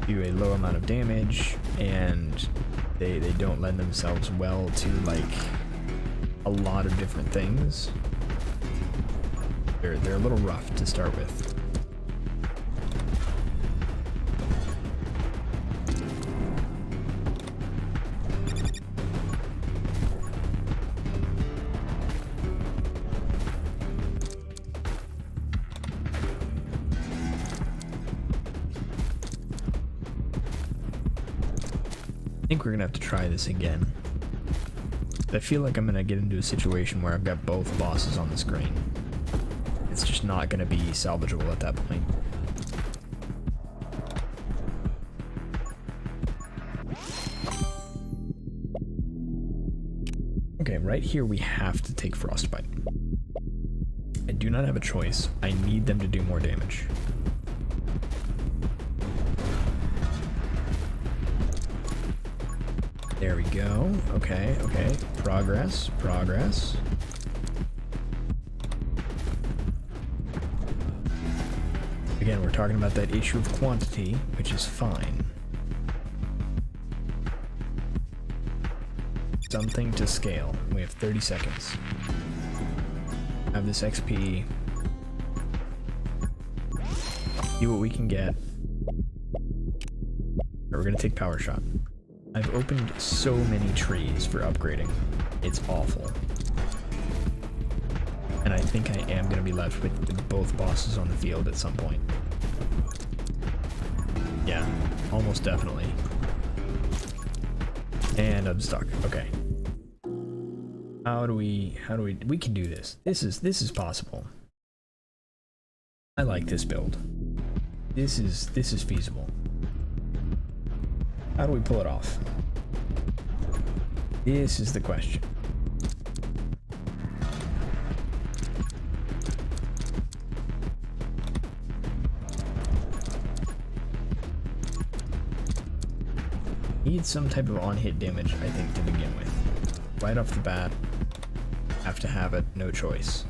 do a low amount of damage, and they don't lend themselves well to like a lot of different things. They're a little rough to start with. I think we're gonna have to try this again. I feel like I'm gonna get into a situation where I've got both bosses on the screen. It's just not gonna be salvageable at that point. Okay, right here we have to take Frostbite. I do not have a choice. I need them to do more damage. There we go. Okay, okay. Progress, progress. Again, we're talking about that issue of quantity, which is fine. Something to scale. We have 30 seconds. Have this XP. See what we can get. We're gonna take Power Shot. I've opened so many trees for upgrading. It's awful. And I think I am gonna be left with both bosses on the field at some point. Yeah, almost definitely. And I'm stuck. Okay. How do we can do this. This is possible. I like this build. This is feasible. How do we pull it off? This is the question. Need some type of on-hit damage, I think, to begin with. Right off the bat, have to have it, no choice.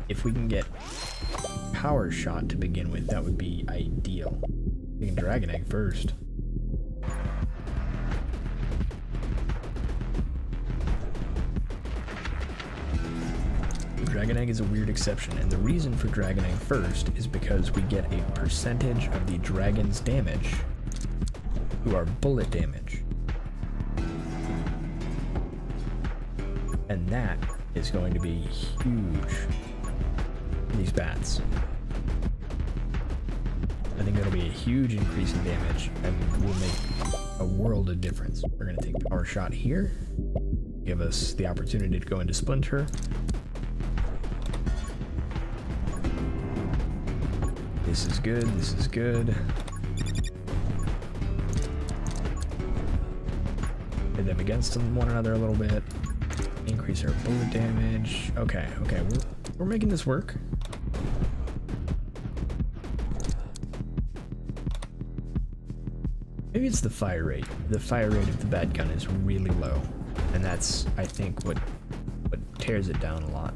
If we can get Power Shot to begin with, that would be ideal. Taking Dragon Egg first. Dragon Egg is a weird exception, and the reason for Dragon Egg first is because we get a percentage of the dragon's damage to our bullet damage. And that is going to be huge. These bats. I think that'll be a huge increase in damage and will make a world of difference. We're going to take Power Shot here. Give us the opportunity to go into Splinter. This is good, this is good. Hit them against one another a little bit. Increase our bullet damage. Okay, okay, we're making this work. Maybe it's the fire rate. The fire rate of the bat gun is really low. And that's, I think, what tears it down a lot.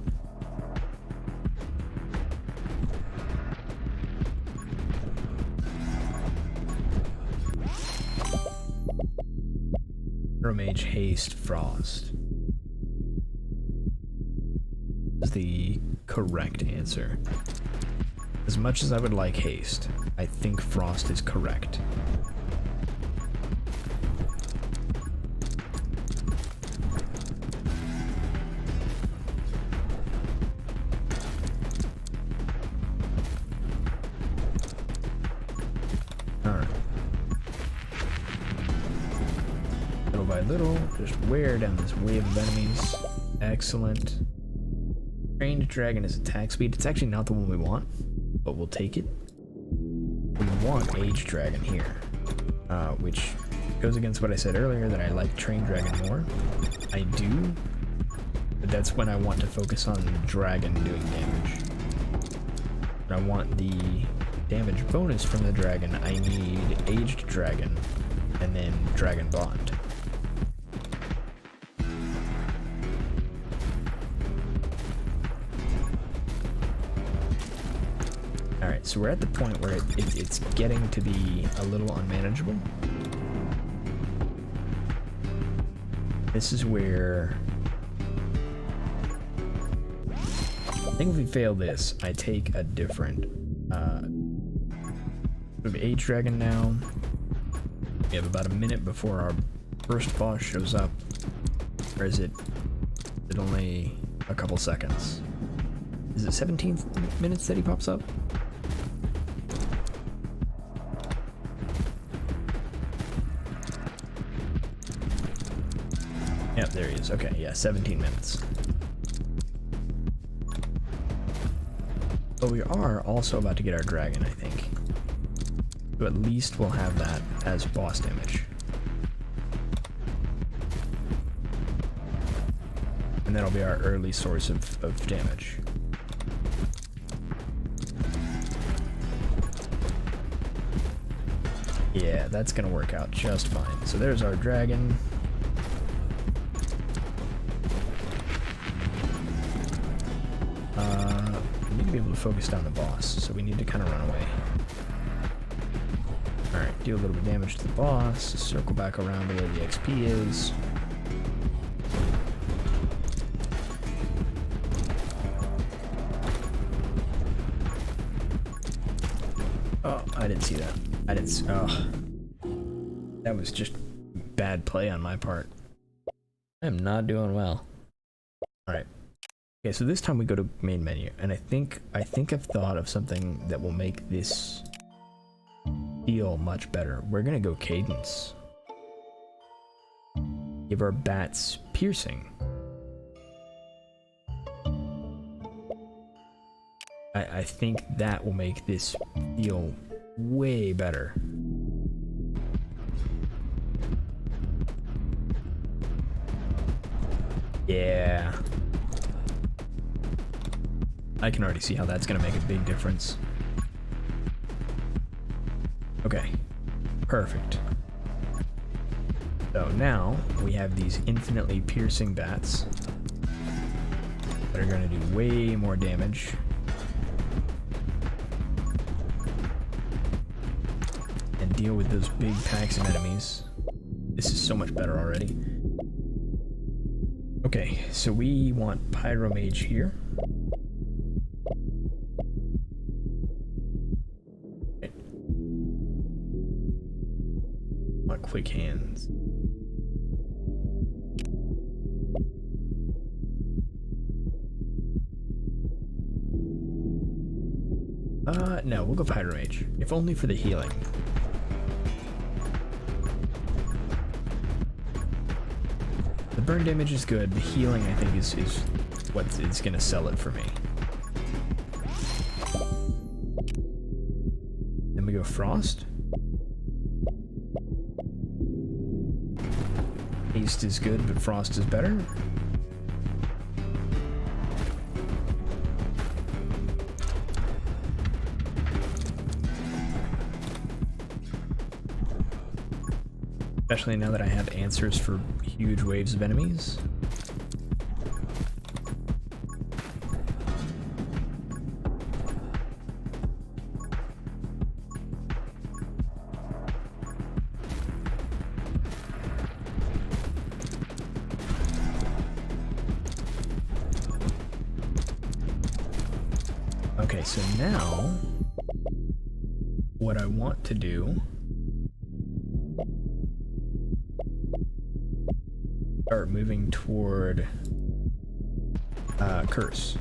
Mage Haste Frost is the correct answer. As much as I would like Haste, I think Frost is correct. Little, just wear down this wave of enemies. Excellent. Trained Dragon is attack speed. It's actually not the one we want, but we'll take it. We want Age Dragon here, which goes against what I said earlier, that I like Trained Dragon more. I do, but that's when I want to focus on the dragon doing damage. When I want the damage bonus from the dragon, I need Aged Dragon and then Dragon Bond. Alright, so we're at the point where it's getting to be a little unmanageable. This is where I think if we fail this, I take a different we have Age Dragon now. We have about a minute before our first boss shows up. Or is it only a couple seconds? Is it 17 minutes that he pops up? Yep, there he is. Okay, yeah, 17 minutes. But we are also about to get our dragon, I think. So at least we'll have that as boss damage. And that'll be our early source of damage. Yeah, that's gonna work out just fine. So there's our dragon. We need to be able to focus down the boss, so we need to kind of run away. Alright, do a little bit of damage to the boss, circle back around to where the XP is. Oh, I didn't see that. I didn't see, oh. That was just bad play on my part. I am not doing well. Alright. Okay, so this time we go to main menu, and I think I've thought of something that will make this feel much better. We're gonna go cadence. Give our bats piercing. I think that will make this feel way better. Yeah. I can already see how that's gonna make a big difference. Okay, perfect. So now we have these infinitely piercing bats that are gonna do way more damage. And deal with those big packs of enemies. This is so much better already. Okay, so we want Pyro Mage here. Okay. Want quick hands. No, we'll go Pyro Mage. If only for the healing. The burn damage is good. The healing, I think, is what is gonna sell it for me. Then we go Frost. Haste is good, but Frost is better. Especially now that I have answers for huge waves of enemies. Okay, so now what I want to do, start moving toward Curse.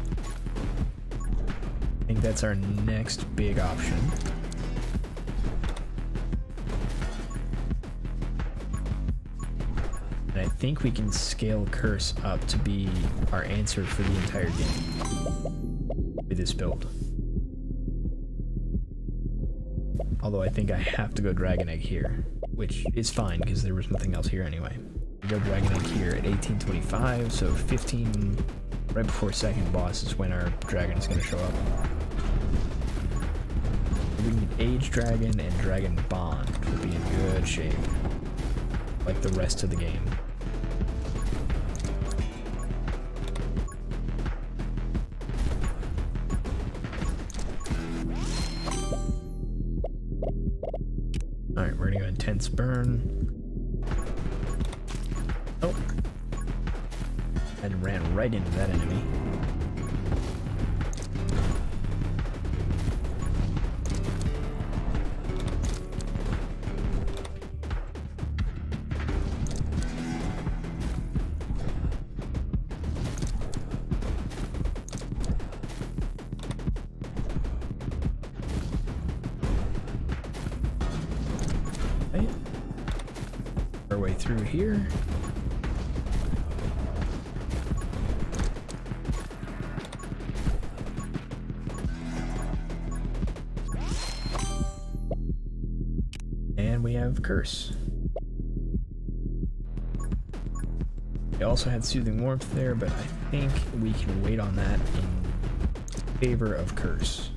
I think that's our next big option. And I think we can scale Curse up to be our answer for the entire game with this build. Although I think I have to go Dragon Egg here, which is fine because there was nothing else here anyway. We go Dragon Egg here at 1825, so 15 right before second boss is when our dragon is going to show up. We need Age Dragon and Dragon Bond to be in good shape, like the rest of the game. Alright, we're gonna go Intense Burn. Oh. And ran right into that enemy. Okay. Our way through here. And we have Curse. We also had Soothing Warmth there, but I think we can wait on that in favor of Curse.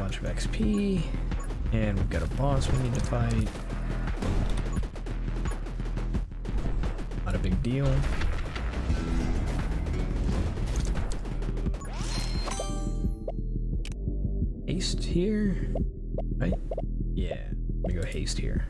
bunch of XP, and we've got a boss we need to fight. Not a big deal. Haste here, right? Yeah, let me go haste here.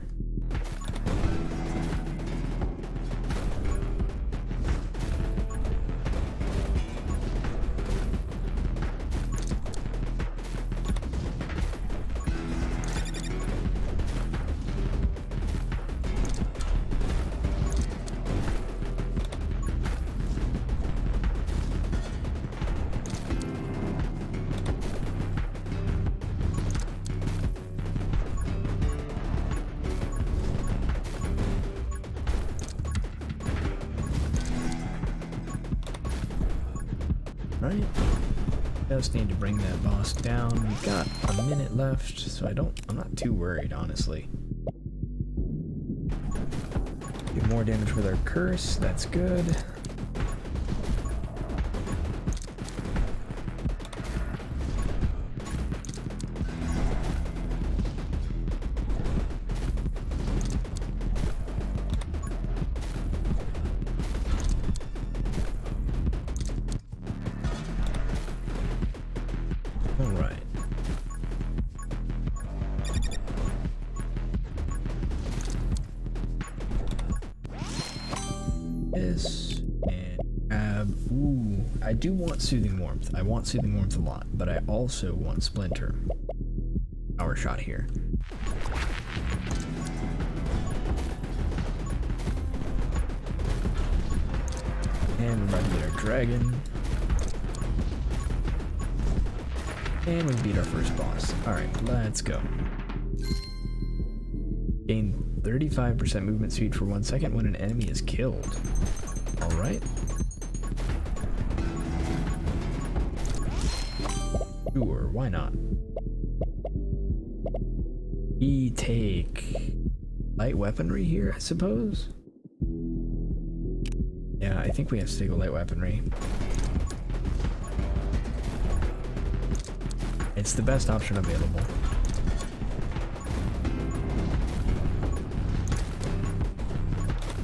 Right, just need to bring that boss down. We've got a minute left, so I'm not too worried, honestly. Get more damage with our curse, that's good. Alright. This and ooh, I do want Soothing Warmth. I want Soothing Warmth a lot, but I also want Splinter. Power shot here. And we're about to get our dragon. And we beat our first boss. Alright, let's go. Gain 35% movement speed for 1 second when an enemy is killed. Alright. Sure, why not? We take light weaponry here, I suppose? Yeah, I think we have to take a light weaponry. It's the best option available.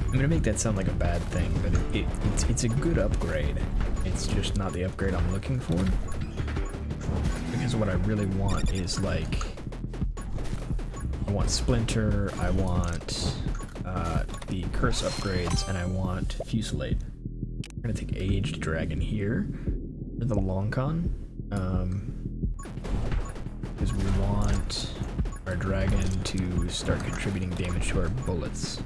I'm gonna make that sound like a bad thing, but it's a good upgrade. It's just not the upgrade I'm looking for. Because what I really want is like, I want Splinter, I want the Curse upgrades, and I want Fusillade. I'm gonna take Aged Dragon here for the long con. Because we want our dragon to start contributing damage to our bullets.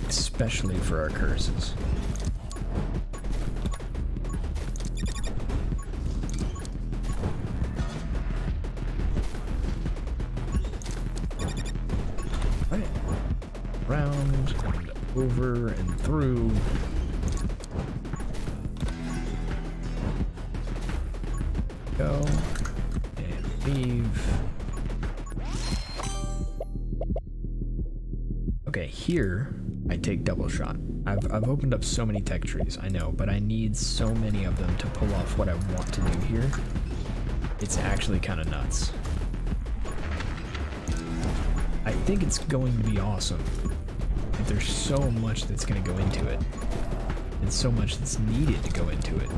Especially for our curses. Right. Round, and over, and through. Go and leave. Okay, here I take double shot. I've opened up so many tech trees, I know, but I need so many of them to pull off what I want to do here. It's actually kind of nuts. I think it's going to be awesome. Like, there's so much that's going to go into it, and so much that's needed to go into it.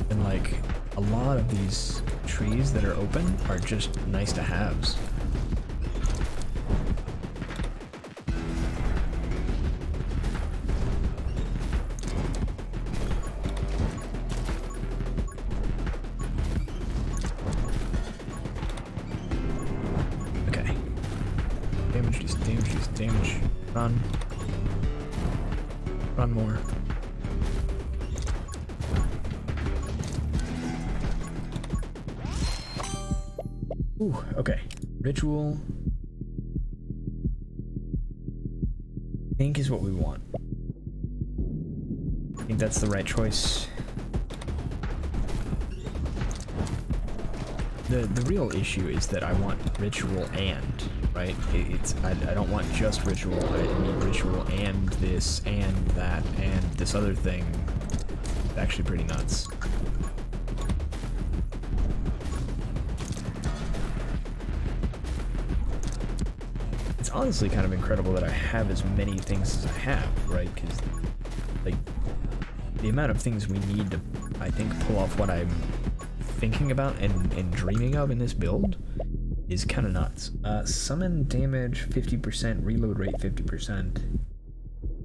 And like, a lot of these trees that are open are just nice to haves. Okay. Damage, damage, damage. Run. Run more. Ooh, okay. Ritual. I think is what we want. I think that's the right choice. The real issue is that I want ritual and right? I don't want just ritual. I need ritual and this and that and this other thing. It's actually pretty nuts. It's honestly kind of incredible that I have as many things as I have, right? Because, like, the amount of things we need to, I think, pull off what I'm thinking about and dreaming of in this build is kind of nuts. Summon damage 50%, reload rate 50%,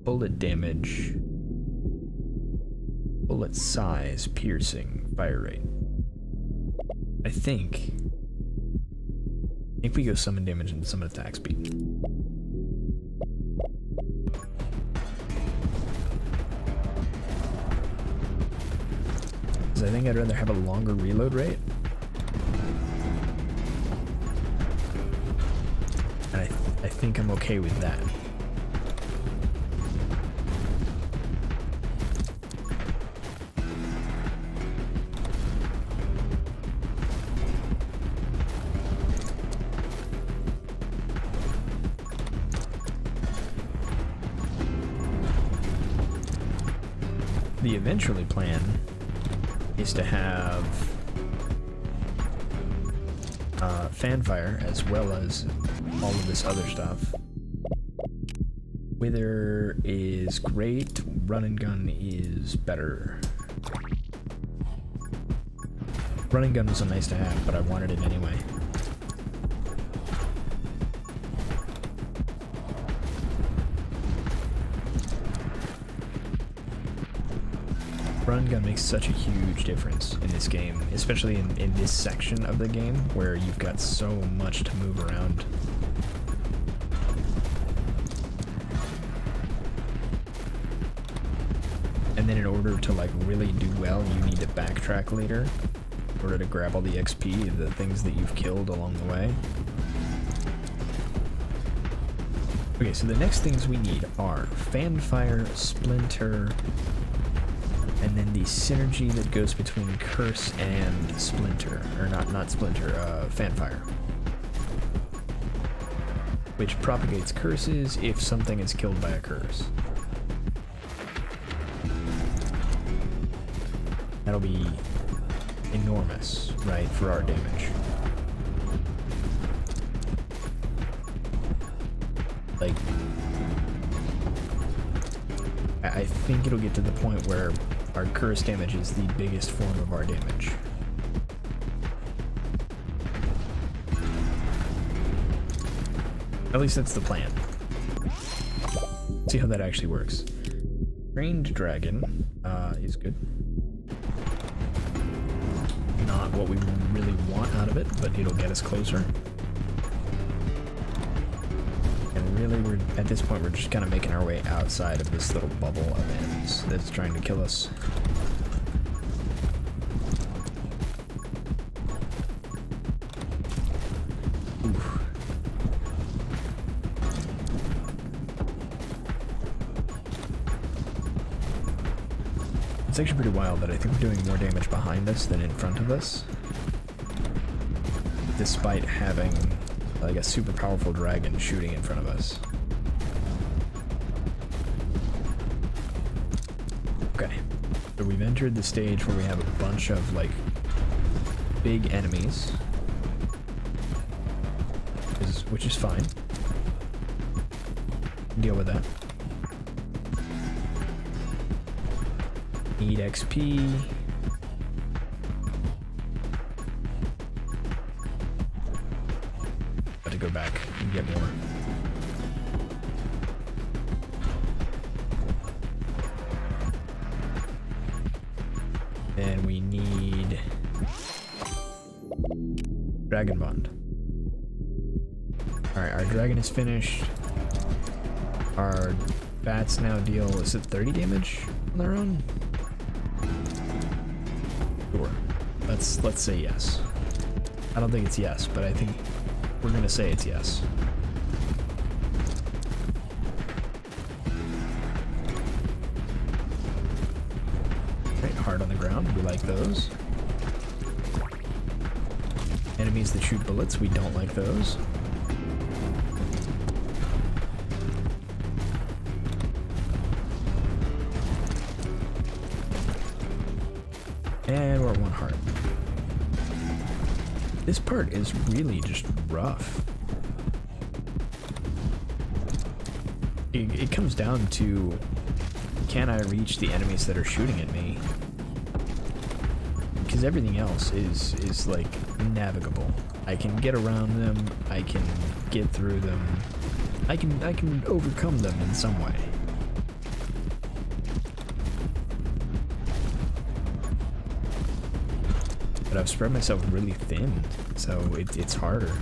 bullet damage, bullet size, piercing, fire rate. I think we go summon damage and summon attack speed. Because I think I'd rather have a longer reload rate. And I think I'm okay with that. The eventually plan is to have fanfire as well as all of this other stuff. Wither is great, run and gun is better. Run and gun was a nice to have, but I wanted it anyway. Run and gun makes such a huge difference in this game, especially in this section of the game where you've got so much to move around. And then in order to like really do well, you need to backtrack later in order to grab all the XP, the things that you've killed along the way. Okay, so the next things we need are fanfire, splinter, and then the synergy that goes between curse and splinter, or not splinter, fanfire, which propagates curses if something is killed by a curse. That'll be enormous, right, for our damage. Like, I think it'll get to the point where our curse damage is the biggest form of our damage. At least that's the plan. See how that actually works. Trained dragon is good. Not what we really want out of it, but it'll get us closer. And really, we're at this point, we're just kind of making our way outside of this little bubble of enemies that's trying to kill us. Oof. It's actually pretty wild that I think we're doing more damage behind us than in front of us, despite having like a super powerful dragon shooting in front of us. Okay, so we've entered the stage where we have a bunch of like big enemies, which is fine. Deal with that. Need XP. Got to go back and get more. Then we need Dragon Bond. Alright, our dragon is finished. Our bats now deal, is it 30 damage on their own? Sure. Let's say yes. I don't think it's yes, but I think we're gonna say it's yes. Right, hard on the ground, we like those. Enemies that shoot bullets, we don't like those. And we're at 1 heart. This part is really just rough. It comes down to, can I reach the enemies that are shooting at me? Because everything else is like navigable. I can get around them, I can get through them, I can overcome them in some way. But I've spread myself really thin, so it's harder.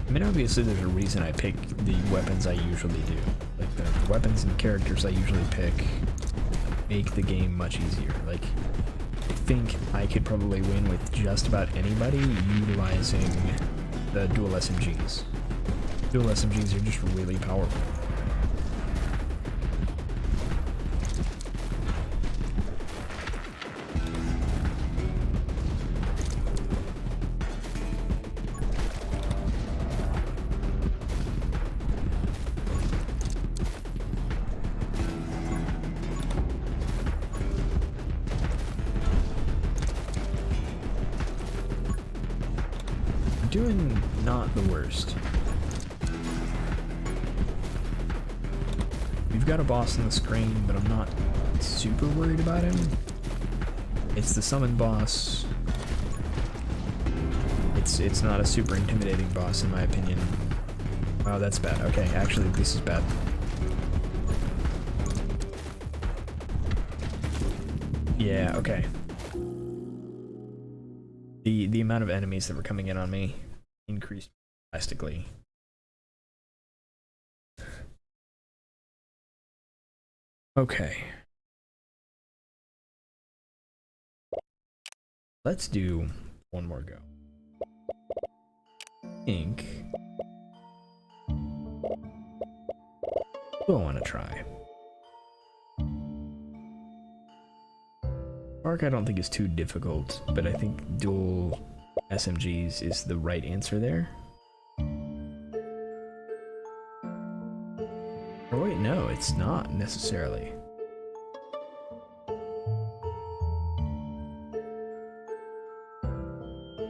I mean, obviously there's a reason I pick the weapons I usually do. Like the weapons and characters I usually pick make the game much easier. Like, I think I could probably win with just about anybody utilizing the dual SMGs. Dual SMGs are just really powerful. Doing not the worst. We've got a boss on the screen, but I'm not super worried about him. It's the summon boss. It's not a super intimidating boss in my opinion. Oh, that's bad. Okay, actually this is bad. Yeah, okay. The amount of enemies that were coming in on me increased drastically. Okay. Let's do one more go. I think I want to try. Arc I don't think is too difficult, but I think dual SMGs is the right answer there. Or wait, no, it's not necessarily.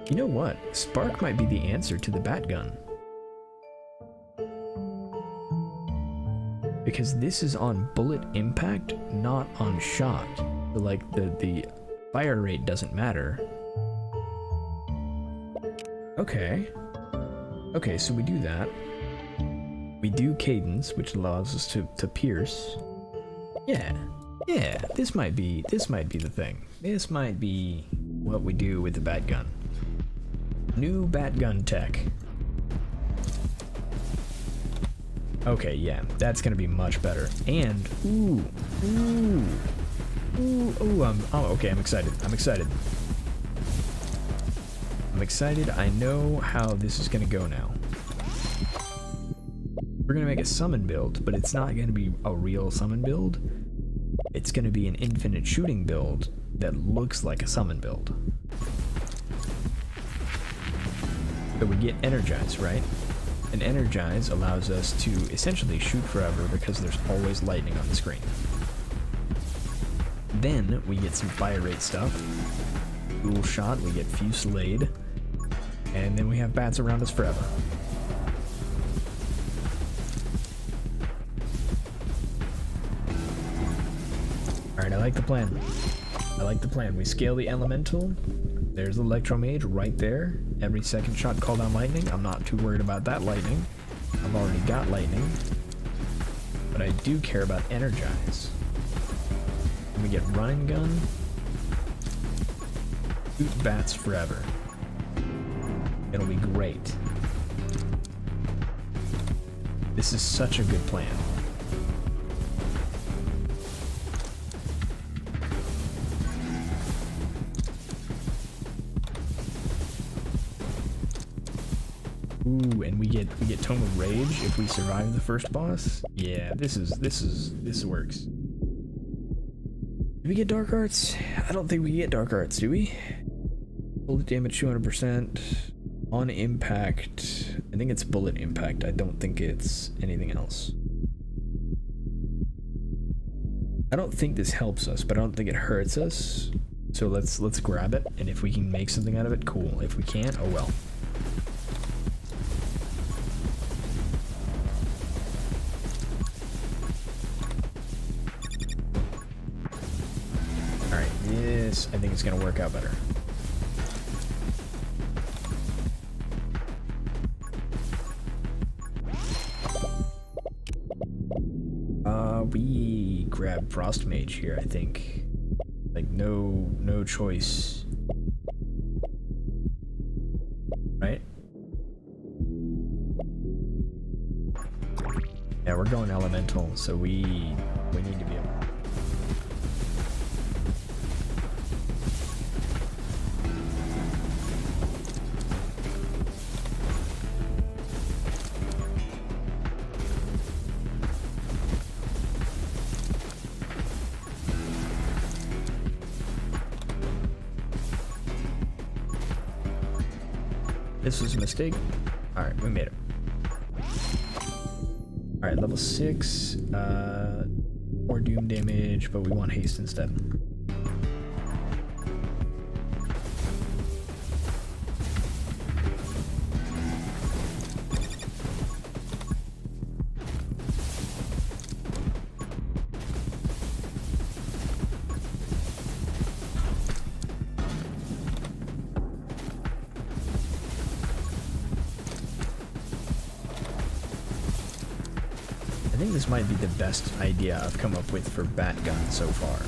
You know what? Spark might be the answer to the bat gun. Because this is on bullet impact, not on shot. So like the fire rate doesn't matter. Okay. Okay, so we do that. We do cadence, which allows us to pierce. Yeah. Yeah, this might be the thing. This might be what we do with the bat gun. New bat gun tech. Okay, yeah, that's gonna be much better. And okay, I'm excited. I'm excited. I know how this is gonna go now. We're gonna make a summon build, but it's not gonna be a real summon build. It's gonna be an infinite shooting build that looks like a summon build. So we get energized, right? And energize allows us to essentially shoot forever because there's always lightning on the screen. Then we get some fire rate stuff. Dual shot, we get fusillade. And then we have bats around us forever. Alright, I like the plan. We scale the elemental. There's Electromage right there. Every second shot call down lightning. I'm not too worried about that lightning. I've already got lightning. But I do care about energize. And we get running gun. Shoot bats forever. It'll be great. This is such a good plan. Ooh, and we get Tome of Rage if we survive the first boss. Yeah, this works. Do we get Dark Arts? I don't think we get Dark Arts, do we? Bullet damage 200%. On impact, I think it's bullet impact. I don't think it's anything else. I don't think this helps us, but I don't think it hurts us. So let's grab it, and if we can make something out of it, cool. If we can't, oh well. Alright, this I think is gonna work out better. We grab Frost Mage here, I think. Like no choice. Right? Yeah, we're going elemental, so we need to be able. This was a mistake. Alright, we made it. Alright, level 6. More doom damage, but we want haste instead. I think this might be the best idea I've come up with for bat gun so far.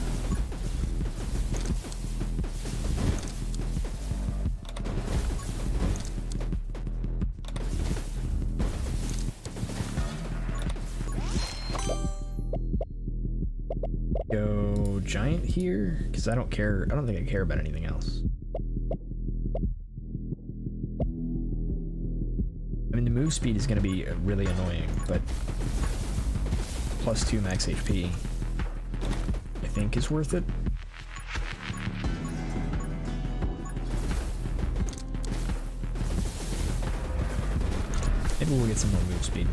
Go giant here, because I don't care. I don't think I care about anything else. I mean, the move speed is going to be really annoying, but +2 max HP, I think, is worth it. Maybe we'll get some more move speed.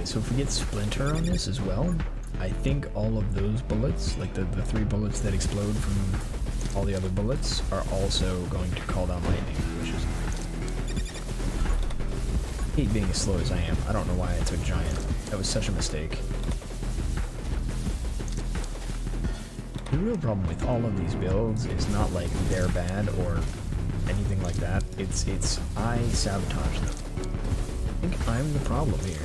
So if we get Splinter on this as well, I think all of those bullets, like the 3 bullets that explode from all the other bullets, are also going to call down lightning, which is... I hate being as slow as I am. I don't know why I took Giant. That was such a mistake. The real problem with all of these builds is not like they're bad or anything like that. It's I sabotage them. I think I'm the problem here.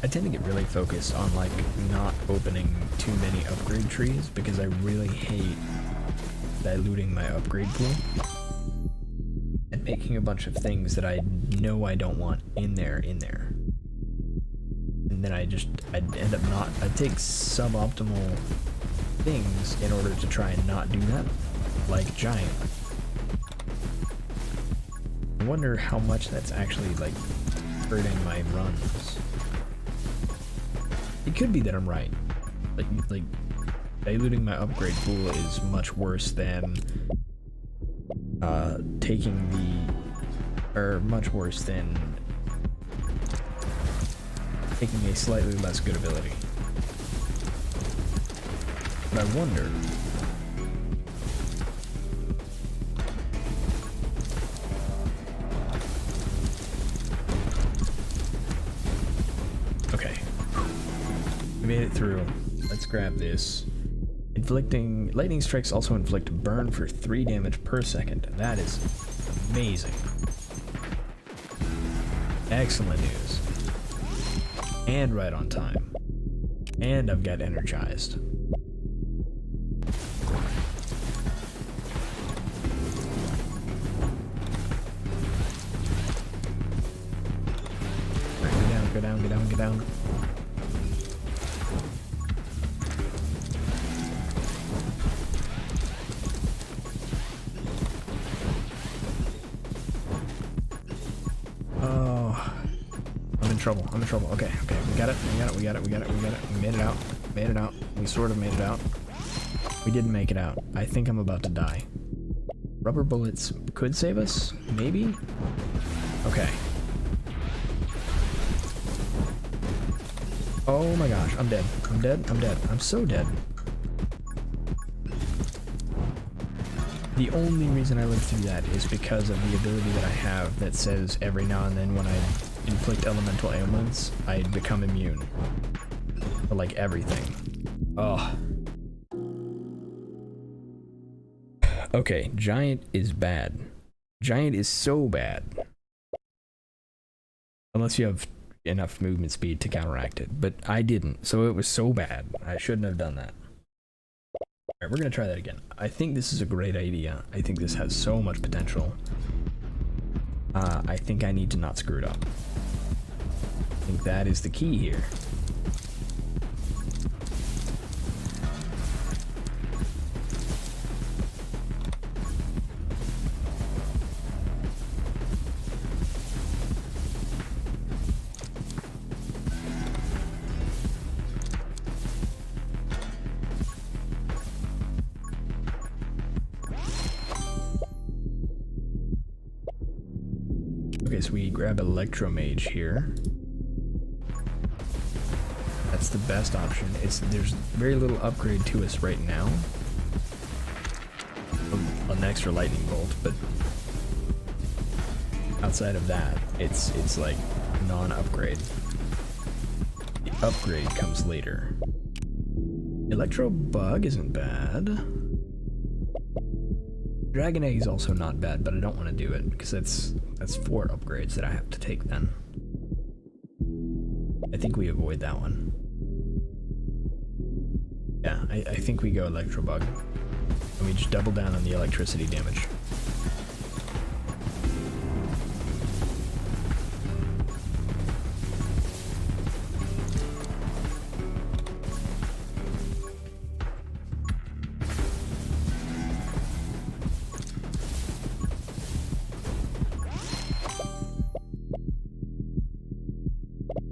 I tend to get really focused on like not opening too many upgrade trees because I really hate diluting my upgrade pool and making a bunch of things that I know I don't want in there. And then I'd end up not, I'd take suboptimal things in order to try and not do that, like Giant. I wonder how much that's actually like hurting my runs. It could be that I'm right. Like diluting my upgrade pool is much worse than much worse than taking a slightly less good ability. But I wonder. Okay. We made it through. Let's grab this. Inflicting lightning strikes also inflict burn for 3 damage per second. That is amazing. Excellent news. And right on time. And I've got energized. down. Oh, I'm in trouble. I'm in trouble. Okay, okay, we got it. We got it. We got it. We got it. We got it. We made it out. Made it out. We sort of made it out. We didn't make it out. I think I'm about to die. Rubber bullets could save us? Maybe? Okay. Oh my gosh, I'm dead. I'm dead. I'm dead. I'm so dead. The only reason I lived through that is because of the ability that I have that says every now and then when I inflict elemental ailments, I become immune. For like everything. Oh. Okay, Giant is bad. Giant is so bad. Unless you have enough movement speed to counteract it. But I didn't, so it was so bad. I shouldn't have done that. Alright, we're gonna try that again. I think this is a great idea. I think this has so much potential. I think I need to not screw it up. I think that is the key here. Okay, so we grab Electromage here. That's the best option. There's very little upgrade to us right now. An extra lightning bolt, but outside of that, it's like non-upgrade. The upgrade comes later. Electro Bug isn't bad. Dragon Egg is also not bad, but I don't want to do it because that's 4 upgrades that I have to take then. I think we avoid that one. Yeah, I think we go Electro Bug. And we just double down on the electricity damage.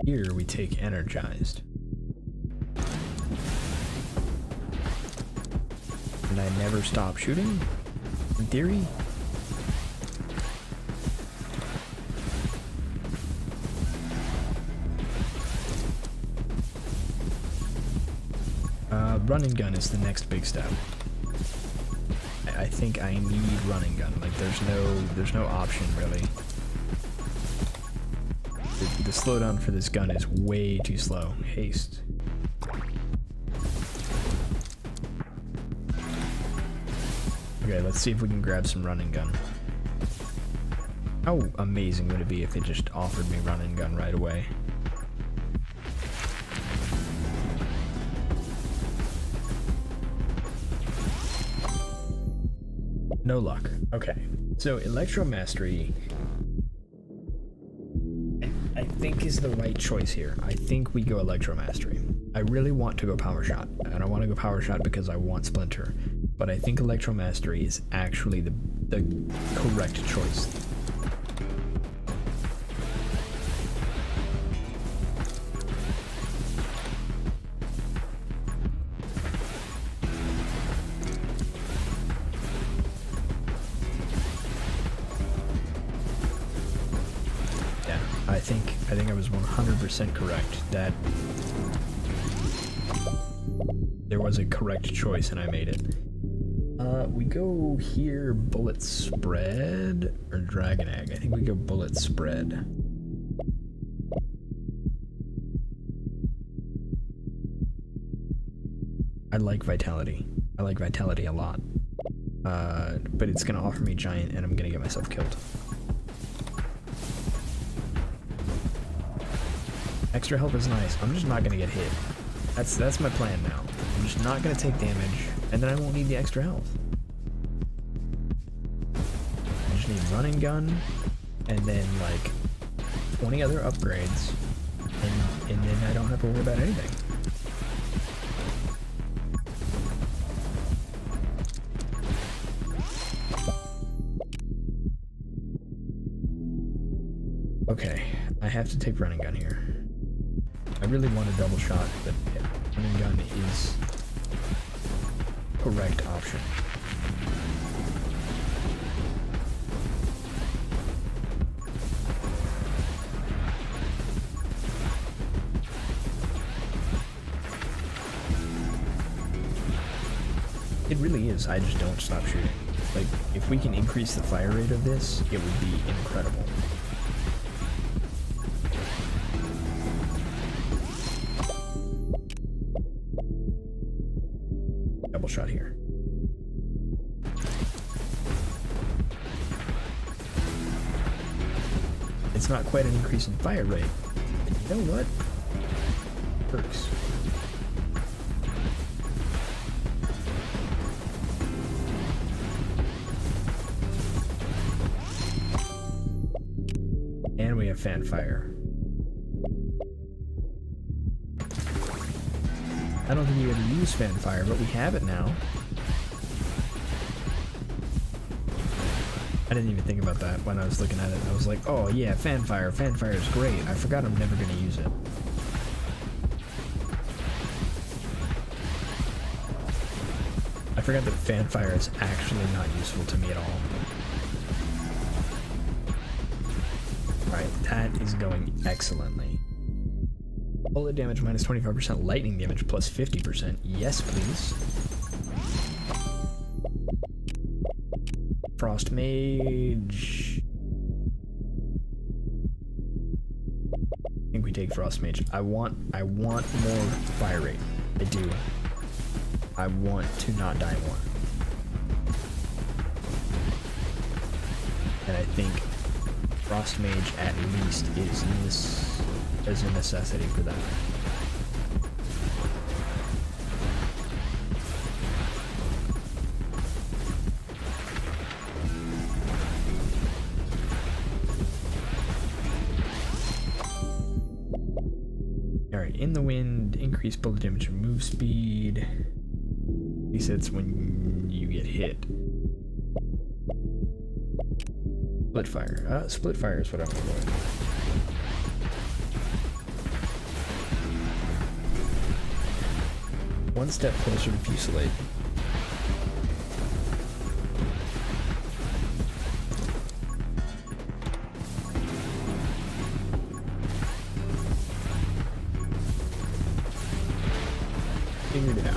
Here we take Energized. And I never stop shooting? In theory? Run and gun is the next big step. I think I need run and gun. Like there's no option really. The slowdown for this gun is way too slow. Haste. Okay, let's see if we can grab some run and gun. How amazing would it be if it just offered me run and gun right away? No luck. Okay, so Electro Mastery I think is the right choice here. I think we go Electro Mastery. I really want to go Power Shot, and I want to go Power Shot because I want Splinter, but I think Electro Mastery is actually the correct choice. I think I was 100% correct that there was a correct choice and I made it. We go here, Bullet Spread or Dragon Egg. I think we go Bullet Spread. I like Vitality. I like Vitality a lot. But it's gonna offer me Giant and I'm gonna get myself killed. Extra health is nice. I'm just not gonna get hit. That's my plan now. I'm just not gonna take damage, and then I won't need the extra health. I just need running gun, and then like 20 other upgrades, and and then I don't have to worry about anything. Okay, I have to take running gun here. I really want a double shot, but running gun is correct option. It really is, I just don't stop shooting. Like, if we can increase the fire rate of this, it would be incredible. Double shot here. It's not quite an increase in fire rate, but you know what? It works. And we have fan fire. I don't think you ever use fan fire, but we have it now. I didn't even think about that when I was looking at it. I was like, oh yeah, fan fire is great. I forgot I'm never gonna use it. I forgot that fan fire is actually not useful to me at all. Alright, that is going excellently. Bullet damage minus 25%, lightning damage plus 50%. Yes, please. Frost Mage. I think we take Frost Mage. I want more fire rate. I do. I want to not die more. And I think Frost Mage at least is a necessity for that. Alright, in the wind, increase bullet damage and move speed. Resets when you get hit. Split fire. Split fire is what I'm avoiding. One step closer to Fusillade. Figured it out.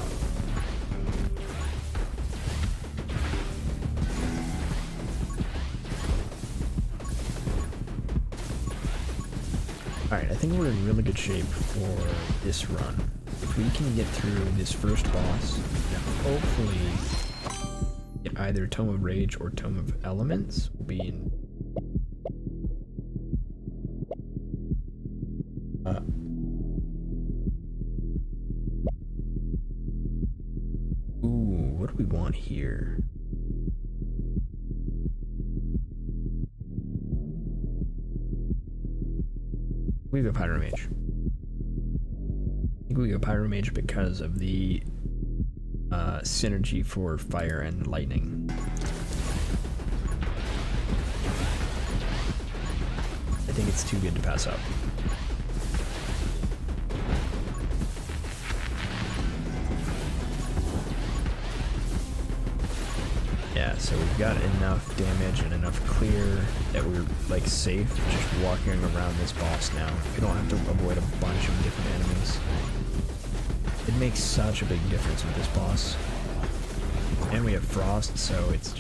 Alright, I think we're in really good shape for this run. If we can get through this first boss, and hopefully get either Tome of Rage or Tome of Elements, we'll be in... Ooh, what do we want here? We go Pyro Mage. I think we go Pyro Mage because of the synergy for fire and lightning. I think it's too good to pass up. Yeah, so we've got enough damage and enough clear that we're like safe just walking around this boss now. We don't have to avoid a bunch of different enemies. It makes such a big difference with this boss. And we have Frost, so it's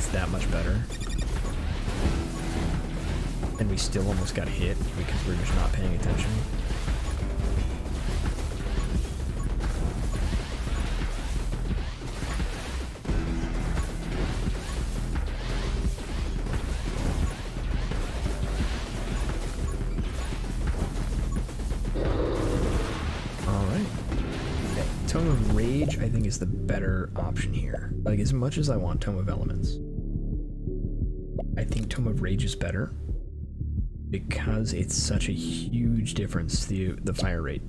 that much better. And we still almost got hit because we're just not paying attention. Tome of Rage, I think, is the better option here. Like, as much as I want Tome of Elements, I think Tome of Rage is better. because it's such a huge difference to the fire rate.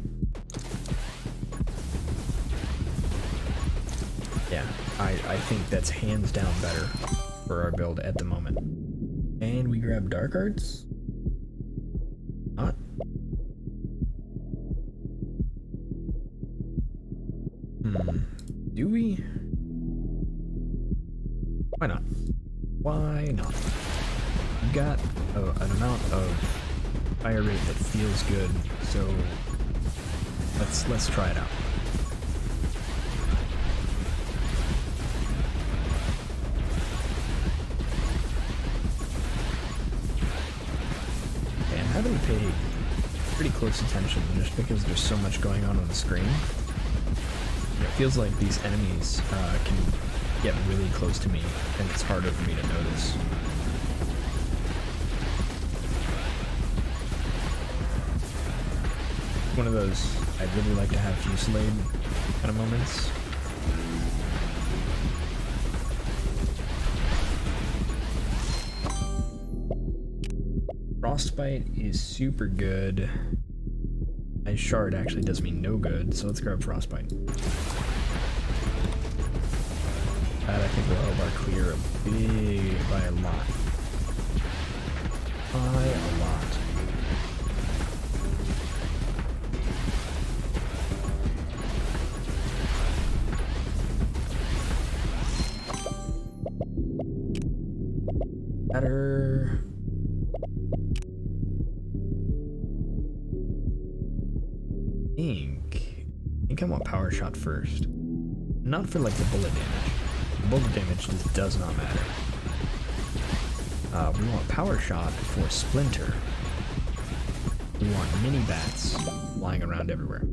Yeah, I think that's hands down better for our build at the moment. And we grab dark arts? Not? Do we? Why not? Why not? We got an amount of fire rate that feels good, so let's try it out. Okay, I'm having to pay pretty close attention just because there's so much going on the screen. It feels like these enemies can get really close to me, and it's harder for me to notice. One of those I'd really like to have Fusillade kind of moments. Frostbite is super good. My shard actually does me no good, so let's grab Frostbite. That I think will help our clear by a lot. By a lot. Better. I think I want Power Shot first. Not for like the bullet damage. The bullet damage just does not matter. We want Power Shot for Splinter. We want mini bats flying around everywhere.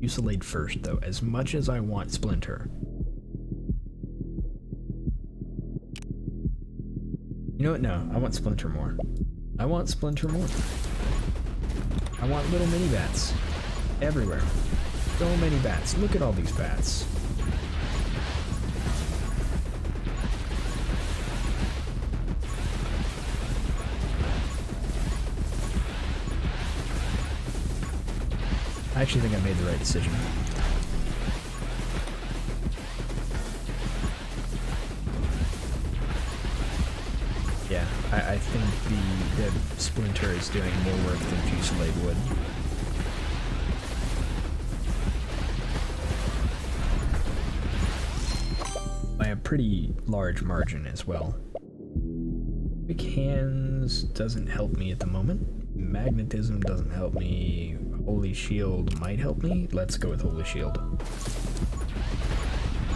Fusillade first though, as much as I want Splinter. You know what? No, I want Splinter more. I want Splinter more. I want little mini bats everywhere. So many bats. Look at all these bats. I actually think I made the right decision. Yeah, I think the Splinter is doing more work than Fusillade would. By a pretty large margin as well. Quick Hands doesn't help me at the moment. Magnetism doesn't help me. Holy Shield might help me. Let's go with Holy Shield.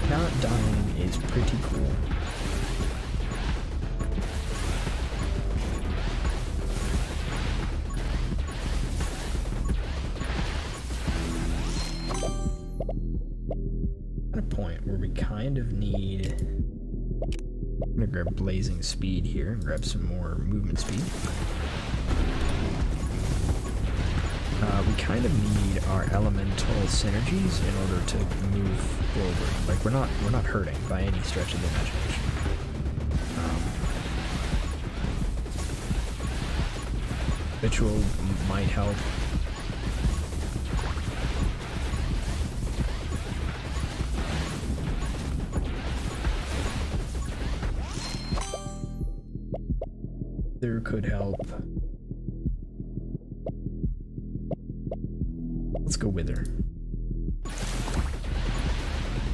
Not dying is pretty cool. At a point where we kind of need... I'm gonna grab Blazing Speed here and grab some more movement speed. We kind of need our elemental synergies in order to move forward. Like we're not hurting by any stretch of the imagination. Ritual might help. There could help. Let's go Wither.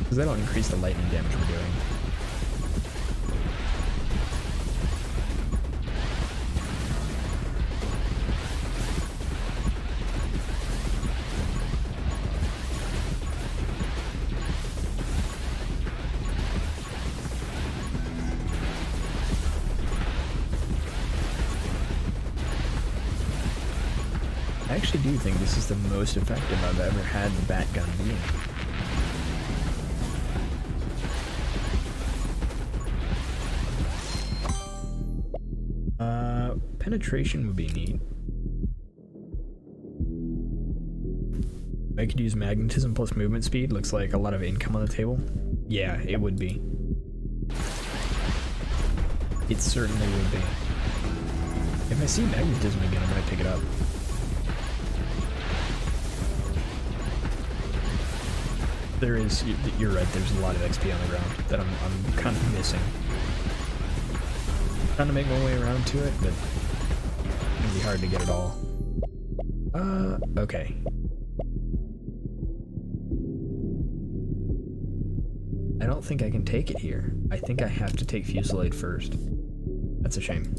Because that'll increase the lightning damage we're doing. I actually do think this is the most effective I've ever had the bat gun being. Penetration would be neat. I could use magnetism plus movement speed. Looks like a lot of income on the table. Yeah, it would be. It certainly would be. If If I see magnetism again, I might pick it up. There is, you're right, there's a lot of XP on the ground that I'm kind of missing. Trying to make my way around to it, but it's gonna be hard to get it all. Okay. I don't think I can take it here. I think I have to take Fusillade first. That's a shame.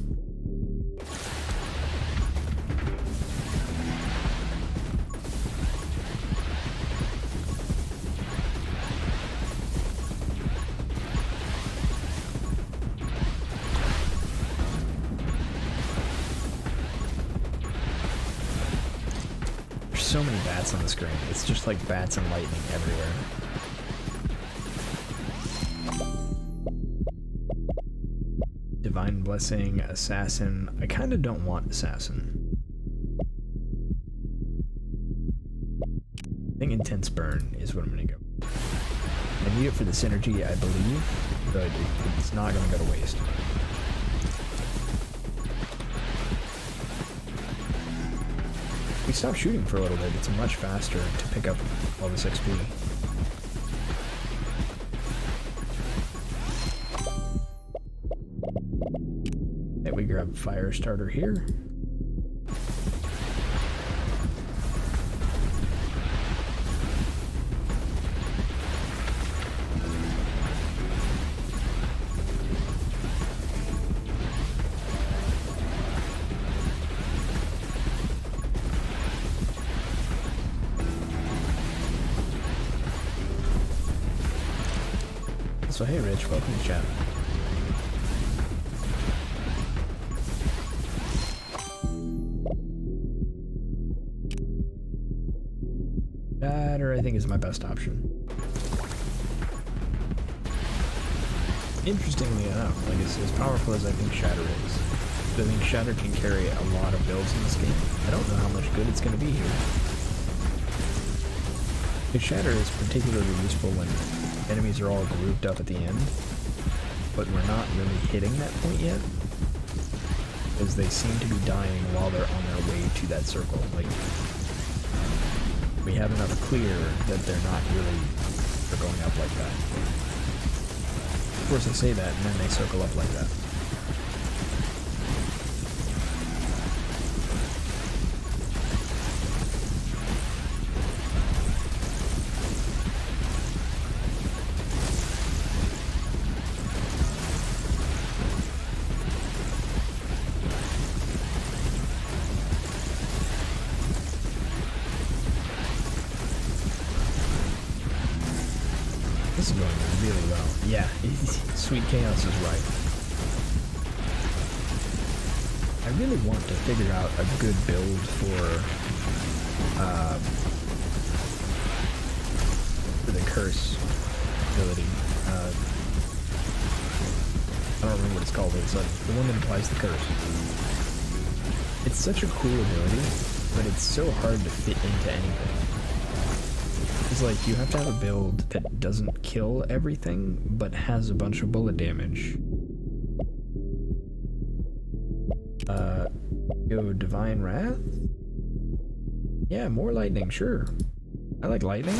There's so many bats on the screen. It's just like bats and lightning everywhere. Divine Blessing, Assassin. I kind of don't want Assassin. I think Intense Burn is what I'm going to go. I need it for the synergy, I believe, but it's not going to go to waste. If we stop shooting for a little bit, it's much faster to pick up all this XP. We grab fire starter here. So hey Rich, welcome to chat. Shatter, I think, is my best option. Interestingly enough, like as powerful as I think Shatter is, I think Shatter can carry a lot of builds in this game. I don't know how much good it's going to be here. Because Shatter is particularly useful when enemies are all grouped up at the end, but we're not really hitting that point yet, because they seem to be dying while they're on their way to that circle. Like, we have enough clear that they're not really going up like that. Of course I say that, and then they circle up like that. This is going really well. Yeah, Sweet Chaos is right. I really want to figure out a good build for the curse ability. I don't remember what it's called, but it's like the one that applies the curse. It's such a cool ability, but it's so hard to fit into anything. It's like you have to have a build that doesn't kill everything, but has a bunch of bullet damage. Go Divine Wrath? Yeah, more lightning, sure. I like lightning.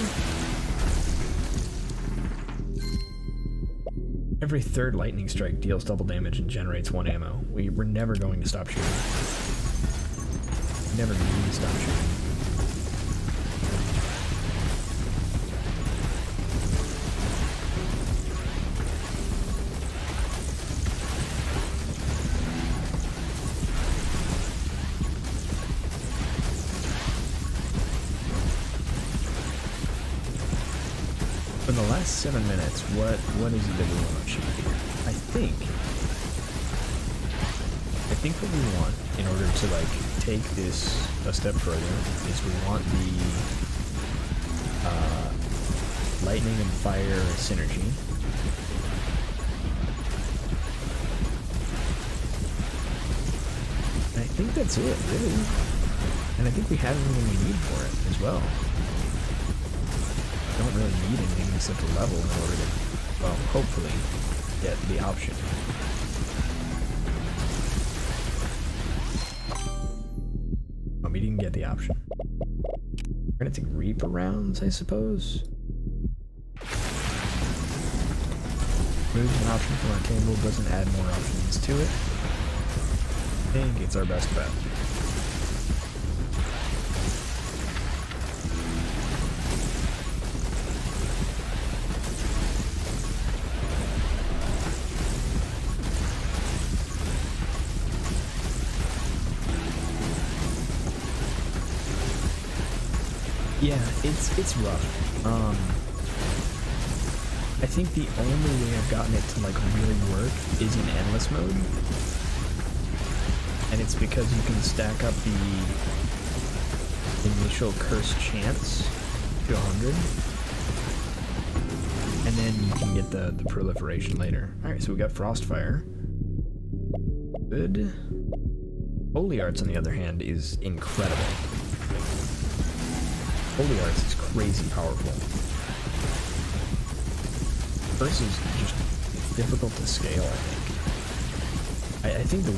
Every third lightning strike deals double damage and generates 1 ammo. We're never going to stop shooting. Never going to stop shooting. For the last 7 minutes, what is it that we want to achieve here? I think what we want, in order to like take this a step further, is we want the lightning and fire synergy. And I think that's it, really. And I think we have everything we need for it as well. Don't really need anything except a level in order to, well, hopefully get the option. we didn't get the option. We're gonna take Reaper rounds, I suppose. Remove an option from our table doesn't add more options to it. I think it's our best bet. Yeah, it's rough. I think the only way I've gotten it to like really work is in endless mode. And it's because you can stack up the initial curse chance to 100. And then you can get the proliferation later. Alright, so we got Frostfire. Good. Holy Arts, on the other hand, is incredible. Holy Arts is crazy powerful. Curse is just difficult to scale, I think. I think the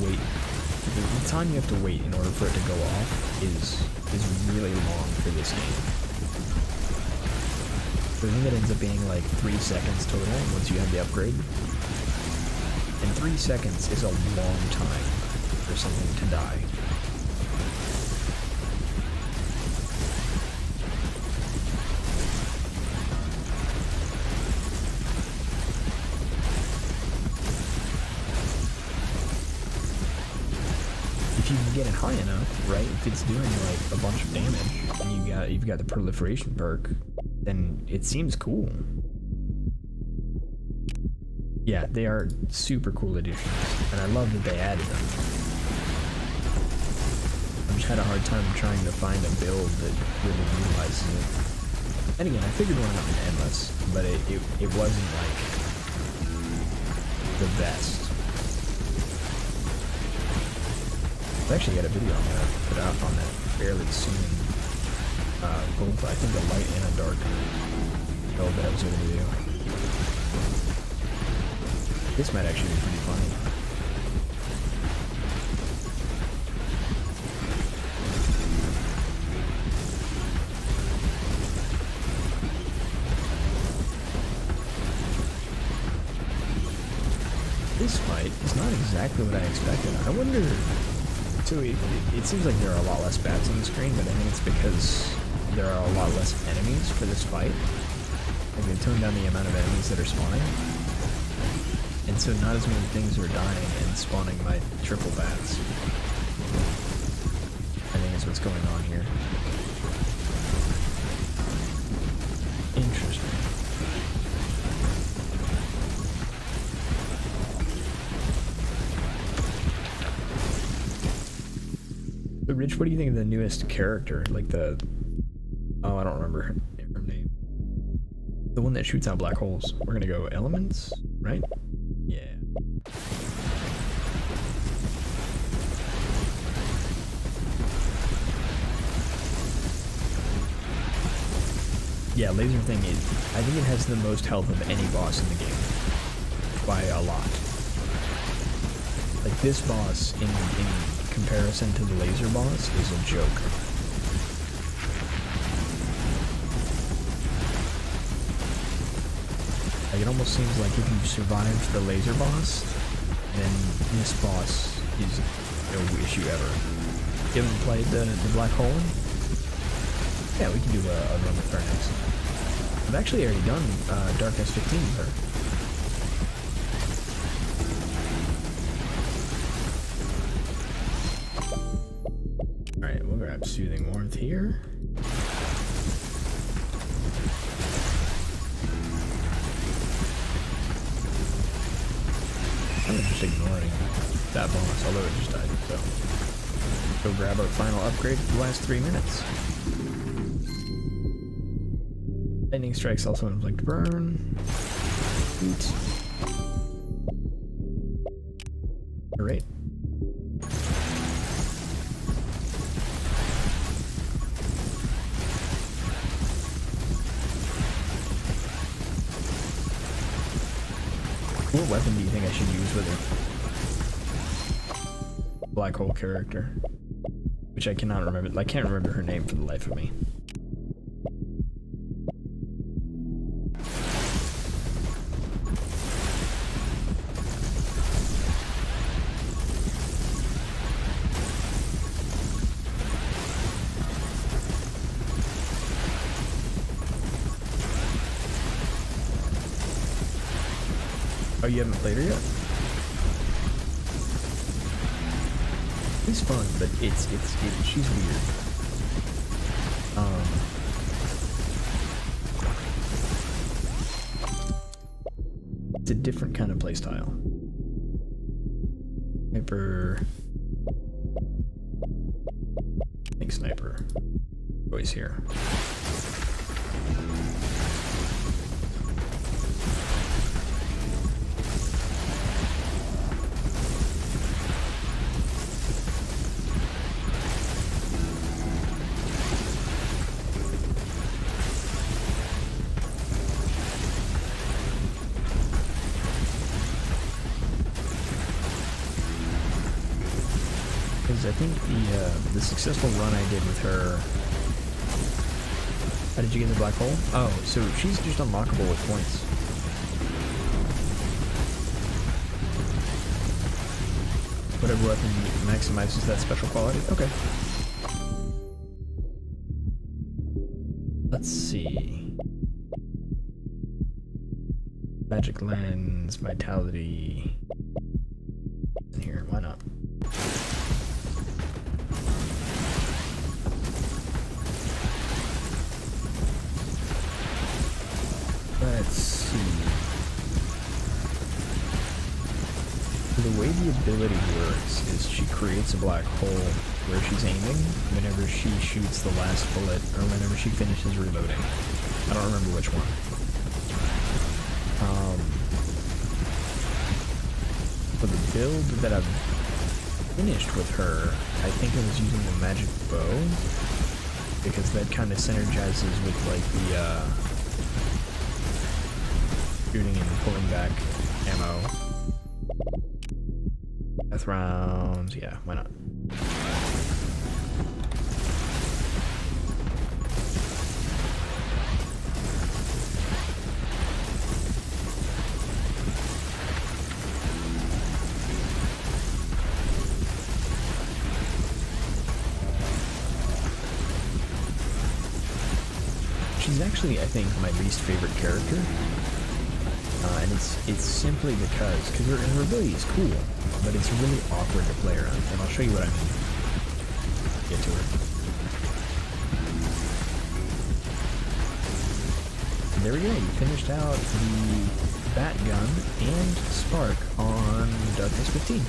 time you have to wait in order for it to go off is really long for this game. So I think it ends up being like 3 seconds total once you have the upgrade. And 3 seconds is a long time for something to die. You can get it high enough, right? If it's doing like a bunch of damage and you've got the proliferation perk, then it seems cool. Yeah, they are super cool additions, and I love that they added them. I've just had a hard time trying to find a build that really utilizes it. And again, I figured one out in Endless, but it wasn't like the best. I actually got a video I'm gonna put out on that fairly soon. Both, I think, a light and a dark build that I was gonna do. This might actually be pretty funny. This fight is not exactly what I expected. I wonder. So it seems like there are a lot less bats on the screen, but I think it's because there are a lot less enemies for this fight. Like they toned down the amount of enemies that are spawning. And so not as many things are dying and spawning my triple bats. I think is what's going on here. Interesting. Rich, what do you think of the newest character? Like the... Oh, I don't remember her name. The one that shoots out black holes. We're gonna go elements, right? Yeah. Yeah, laser thing is... I think it has the most health of any boss in the game. By a lot. Like this boss in comparison to the laser boss is a joke. Like it almost seems like if you survived the laser boss, then this boss is no issue ever. You haven't played the black hole one? Yeah, we can do a run with her next. I've actually already done Darkness 15 with her. Alright, we'll grab Soothing Warmth here. I'm just ignoring that bonus, although it just died, so. Go grab our final upgrade for the last 3 minutes. Lightning Strikes also inflict burn. Sweet. Alright. What weapon do you think I should use with her? Black hole character. which I cannot remember. I can't remember her name for the life of me. Oh, you haven't played her yet? It's fun, but she's weird. It's a different kind of playstyle. Sniper. I think sniper. Choice here. I think the successful run I did with her. How did you get in the black hole? Oh, so she's just unlockable with points. Whatever weapon maximizes that special quality. Okay. Let's see. Magic lens, vitality. In here, why not? Let's see. The way the ability works is she creates a black hole where she's aiming whenever she shoots the last bullet or whenever she finishes reloading. I don't remember which one. For the build that I've finished with her, I think I was using the magic bow because that kind of synergizes with like the shooting and pulling back ammo. Death rounds, yeah, why not? She's actually, I think, my least favorite character. And it's simply because her ability is cool, but it's really awkward to play around, and I'll show you what I mean. Get to her. And there we go, you finished out the bat gun and spark on Darkness 15.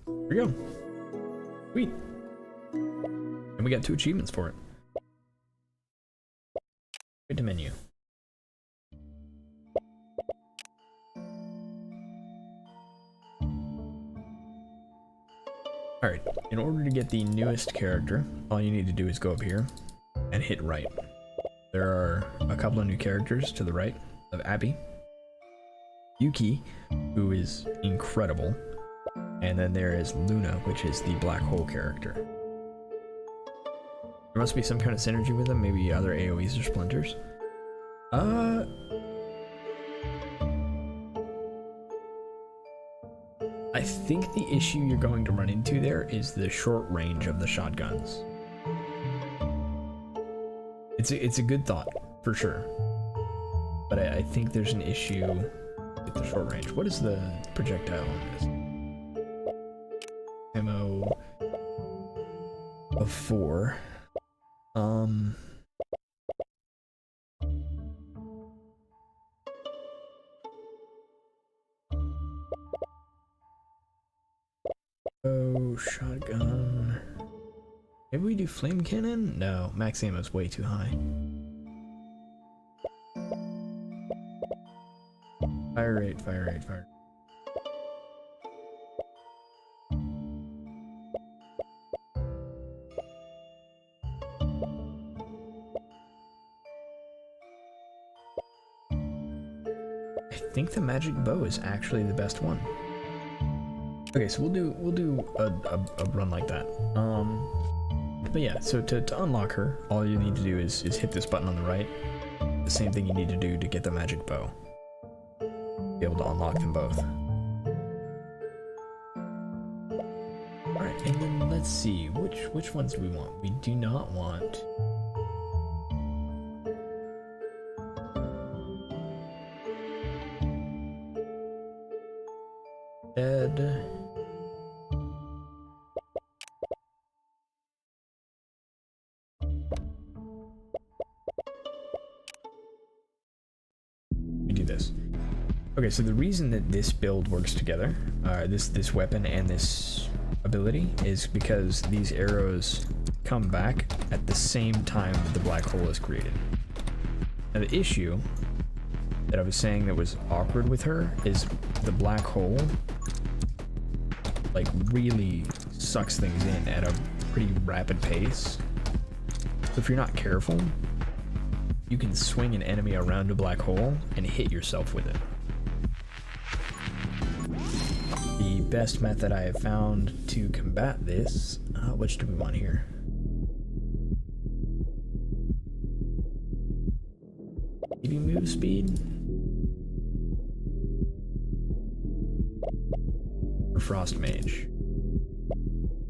There we go. Sweet. And we got 2 achievements for it. Go to menu. Alright, in order to get the newest character, all you need to do is go up here and hit right. There are a couple of new characters to the right of Abby. Yuki, who is incredible. And then there is Luna, which is the black hole character. There must be some kind of synergy with them, maybe other AoEs or splinters. I think the issue you're going to run into there is the short range of the shotguns. It's a good thought, for sure. But I think there's an issue with the short range. What is the projectile on this? Ammo of 4. Oh, shotgun. Maybe we do flame cannon? No, max ammo is way too high. Fire rate, fire rate, fire rate. think the magic bow is actually the best one. Okay, so we'll do a run like that. But yeah, so to unlock her, all you need to do is hit this button on the right. The same thing you need to do to get the magic bow. Be able to unlock them both. Alright, and then let's see, which ones do we want? We do not want... Dead. We do this. Okay, so the reason that this build works together, this weapon and this ability, is because these arrows come back at the same time that the black hole is created. Now the issue that I was saying that was awkward with her is the black hole like really sucks things in at a pretty rapid pace. So if you're not careful, you can swing an enemy around a black hole and hit yourself with it. The best method I have found to combat this, which do we want here? Maybe move speed? Or Frost Mage?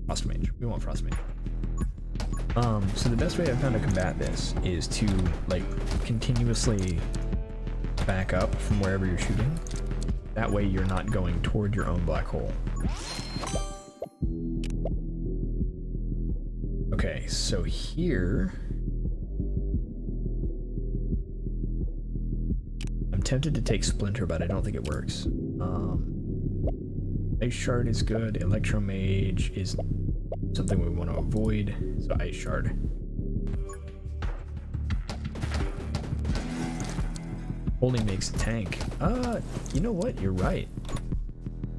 Frost Mage. We want Frost Mage. So the best way I've found to combat this is to like continuously back up from wherever you're shooting. That way you're not going toward your own black hole. Okay, so here... I'm tempted to take Splinter, but I don't think it works. Ice Shard is good. Electromage is something we want to avoid, so Ice Shard. Holy makes a tank. You know what? You're right.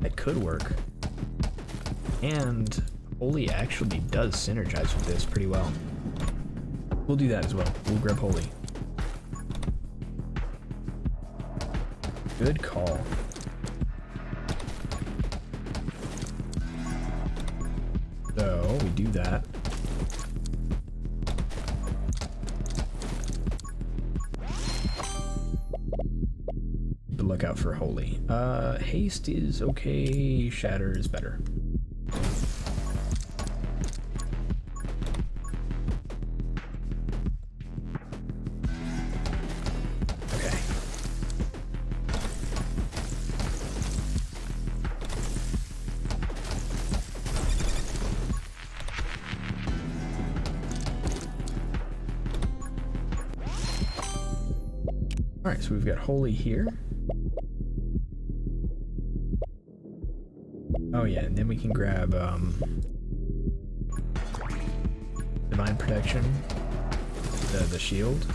That could work. And Holy actually does synergize with this pretty well. We'll do that as well. We'll grab Holy. Good call. So we do that. Keep a lookout for Holy. Haste is okay. Shatter is better. Alright, so we've got Holy here. Oh yeah, and then we can grab Divine Protection, the shield.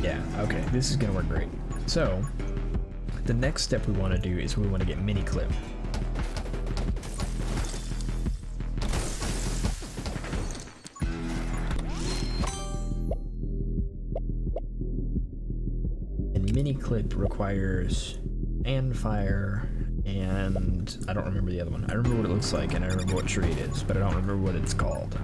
Yeah, okay, this is gonna work great. So, the next step we want to do is we want to get Mini Clip. Mini Clip requires and fire, and I don't remember the other one. I remember what it looks like and I remember what tree it is, but I don't remember what it's called.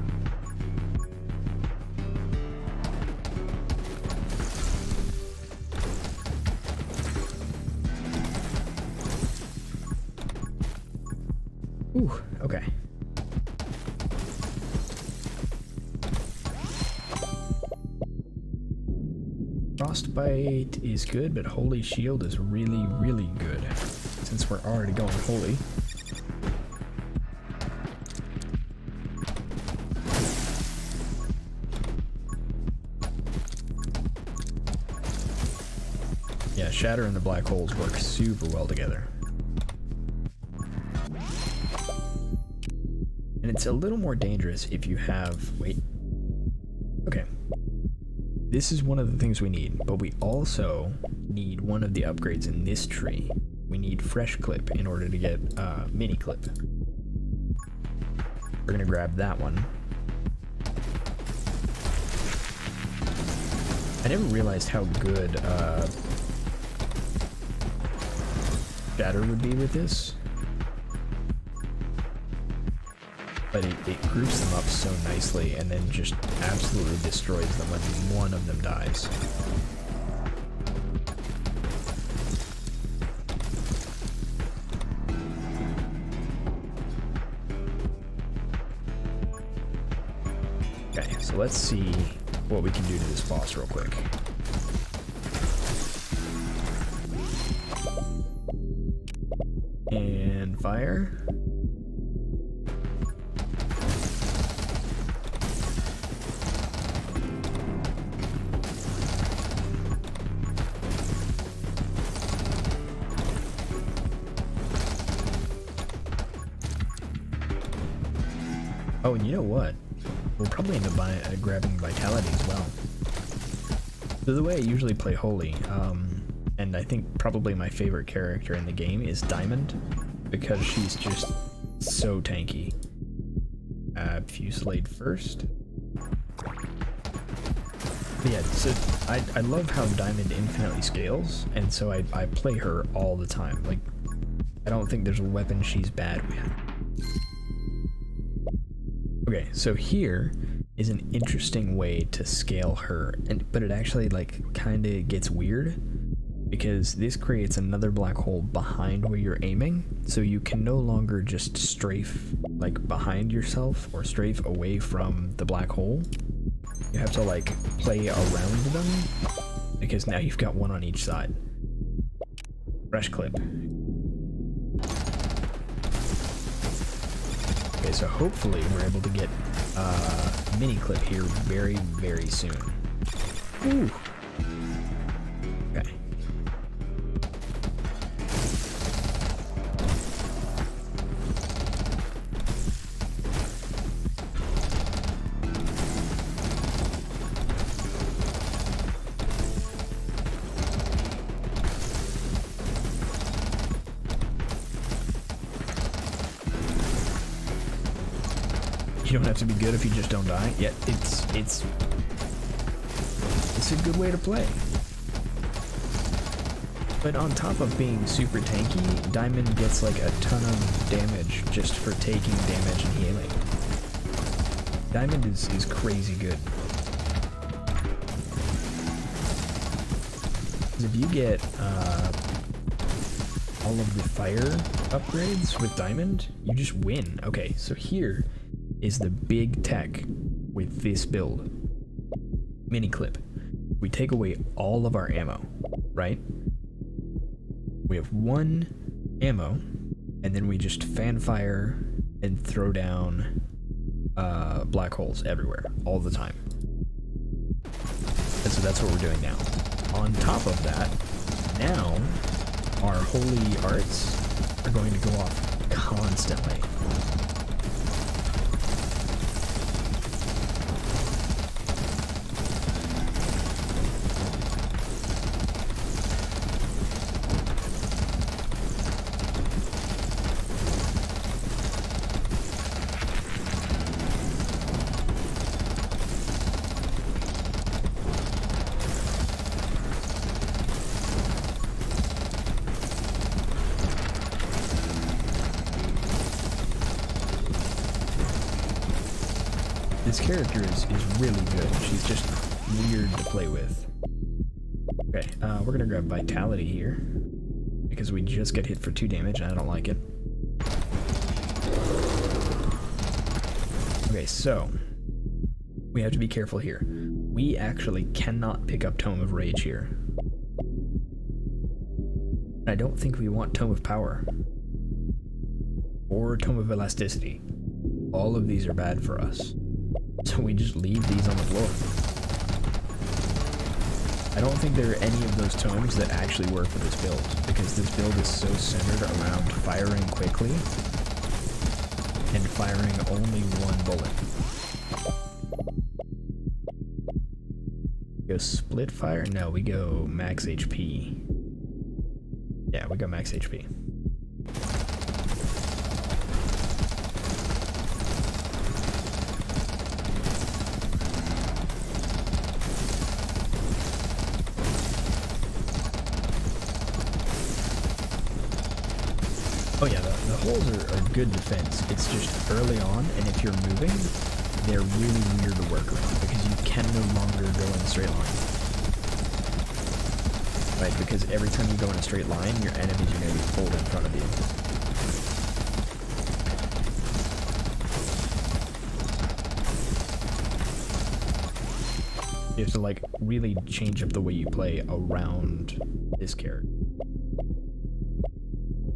Ooh, okay. Frostbite is good, but Holy Shield is really, really good, since we're already going Holy. Yeah, Shatter and the Black Holes work super well together. And it's a little more dangerous if you have... Wait. Okay. This is one of the things we need, but we also need one of the upgrades in this tree. We need Fresh Clip in order to get Mini Clip. We're gonna grab that one. I never realized how good Shatter would be with this. But it groups them up so nicely and then just absolutely destroys them when one of them dies. Okay, so let's see what we can do to this boss real quick. And fire. Oh, and you know what? We'll probably end up grabbing Vitality as well. So the way I usually play Holy, and I think probably my favorite character in the game is Diamond, because she's just so tanky. Fusillade first. But yeah, so I love how Diamond infinitely scales, and so I play her all the time. Like, I don't think there's a weapon she's bad with. Okay, so here is an interesting way to scale her, but it actually like kind of gets weird because this creates another black hole behind where you're aiming, so you can no longer just strafe like behind yourself or strafe away from the black hole. You have to like play around them because now you've got one on each side. Fresh clip. Okay, so hopefully we're able to get mini clip here very, very soon. Ooh. Okay. You don't have to be good if you just don't die. Yeah, it's a good way to play. But on top of being super tanky, Diamond gets like a ton of damage just for taking damage and healing. Diamond is crazy good. If you get all of the fire upgrades with Diamond, you just win. Okay, so here is the big tech with this build. Mini clip. We take away all of our ammo, right? We have one ammo, and then we just fan fire and throw down black holes everywhere, all the time. And so that's what we're doing now. On top of that, now our holy arts are going to go off constantly. This character is really good. She's just weird to play with. Okay, we're gonna grab Vitality here because we just get hit for 2 damage and I don't like it. Okay, so we have to be careful here. We actually cannot pick up Tome of Rage here. I don't think we want Tome of Power or Tome of Elasticity. All of these are bad for us. So we just leave these on the floor. I don't think there are any of those tomes that actually work for this build, because this build is so centered around firing quickly and firing only one bullet. Go split fire? No, we go max HP. Yeah, we go max HP. Oh yeah, the holes are good defense. It's just early on, and if you're moving, they're really weird to work around because you can no longer go in a straight line. Right, because every time you go in a straight line, your enemies are going to be pulled in front of you. You have to like really change up the way you play around this character.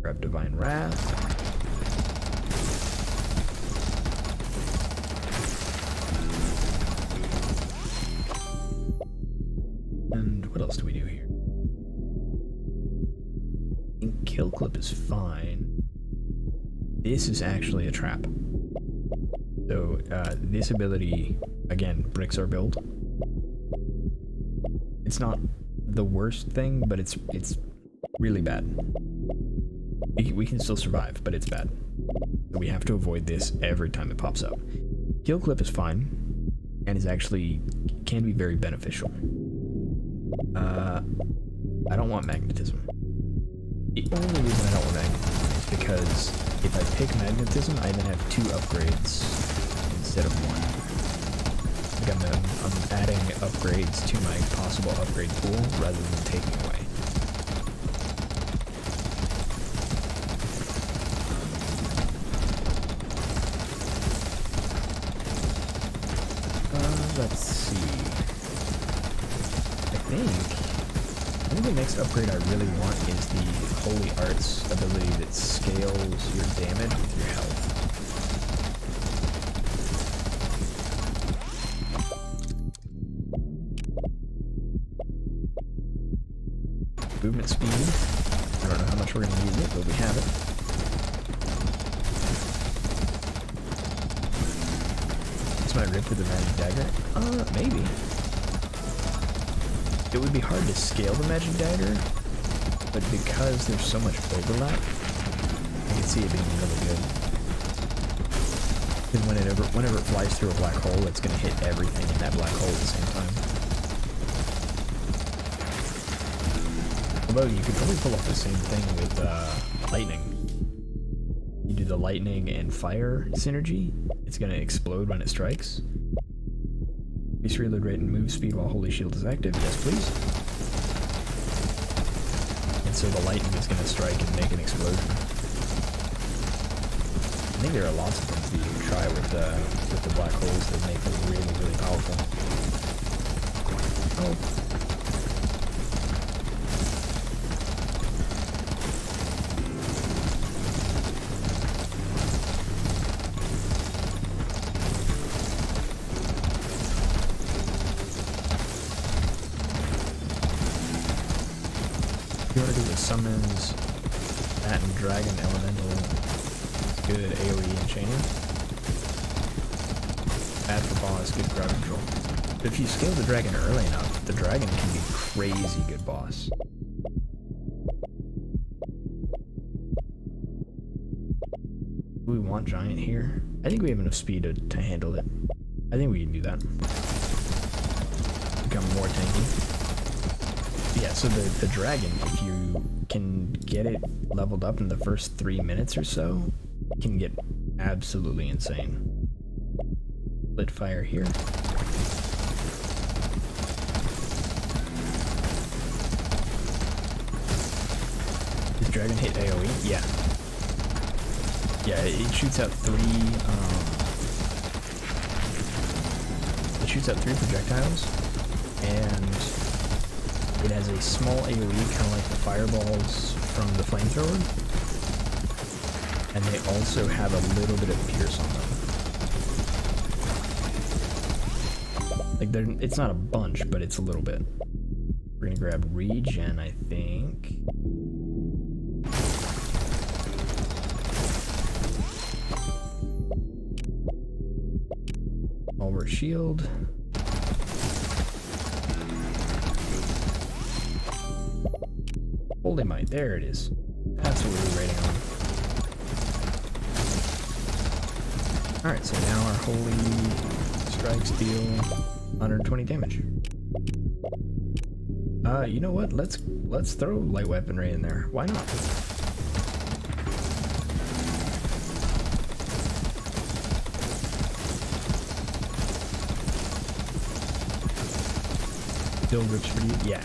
Grab Divine Wrath. And what else do we do here? I think Kill Clip is fine. This is actually a trap. So this ability, again, bricks our build. It's not the worst thing, but it's really bad. We can still survive, but it's bad. So we have to avoid this every time it pops up. Kill Clip is fine, and is actually can be very beneficial. I don't want Magnetism. The only reason I don't want Magnetism is because if I pick Magnetism, I then have 2 upgrades instead of 1. Like I'm adding upgrades to my possible upgrade pool rather than taking away. Let's see. I think the next upgrade I really want is the Holy Arts ability that scales your damage with your health. Movement speed. I don't know how much we're going to use it, but we have it. This might rip with the Magic Dagger. Maybe. It would be hard to scale the Magic Dagger, but because there's so much overlap, I can see it being really good. And whenever it flies through a black hole, it's going to hit everything in that black hole at the same time. Although you could probably pull off the same thing with lightning. You do the lightning and fire synergy, it's going to explode when it strikes. Increase reload rate and move speed while Holy Shield is active. Yes, please. And so the lightning is going to strike and make an explosion. I think there are lots of things that you can try with the black holes that make them really, really powerful. Oh. You want to do the summons, that and dragon elemental, good AoE enchaining. Bad for boss, good crowd control. But if you scale the dragon early enough, the dragon can be crazy good boss. Do we want giant here? I think we have enough speed to handle it. I think we can do that. Become more tanky. Yeah, so the dragon, if you can get it leveled up in the first 3 minutes or so, can get absolutely insane. Lit fire here. Does dragon hit AoE? Yeah. Yeah, it shoots out 3 projectiles, and it has a small AoE, kind of like the fireballs from the flamethrower, and they also have a little bit of pierce on them. Like it's not a bunch, but it's a little bit. We're gonna grab regen, I think. Over shield. Holy might, there it is. That's what we were rating on. Alright, so now our holy strikes deal 120 damage. You know what? Let's throw light weaponry in there. Why not? Build rich for you? Yeah.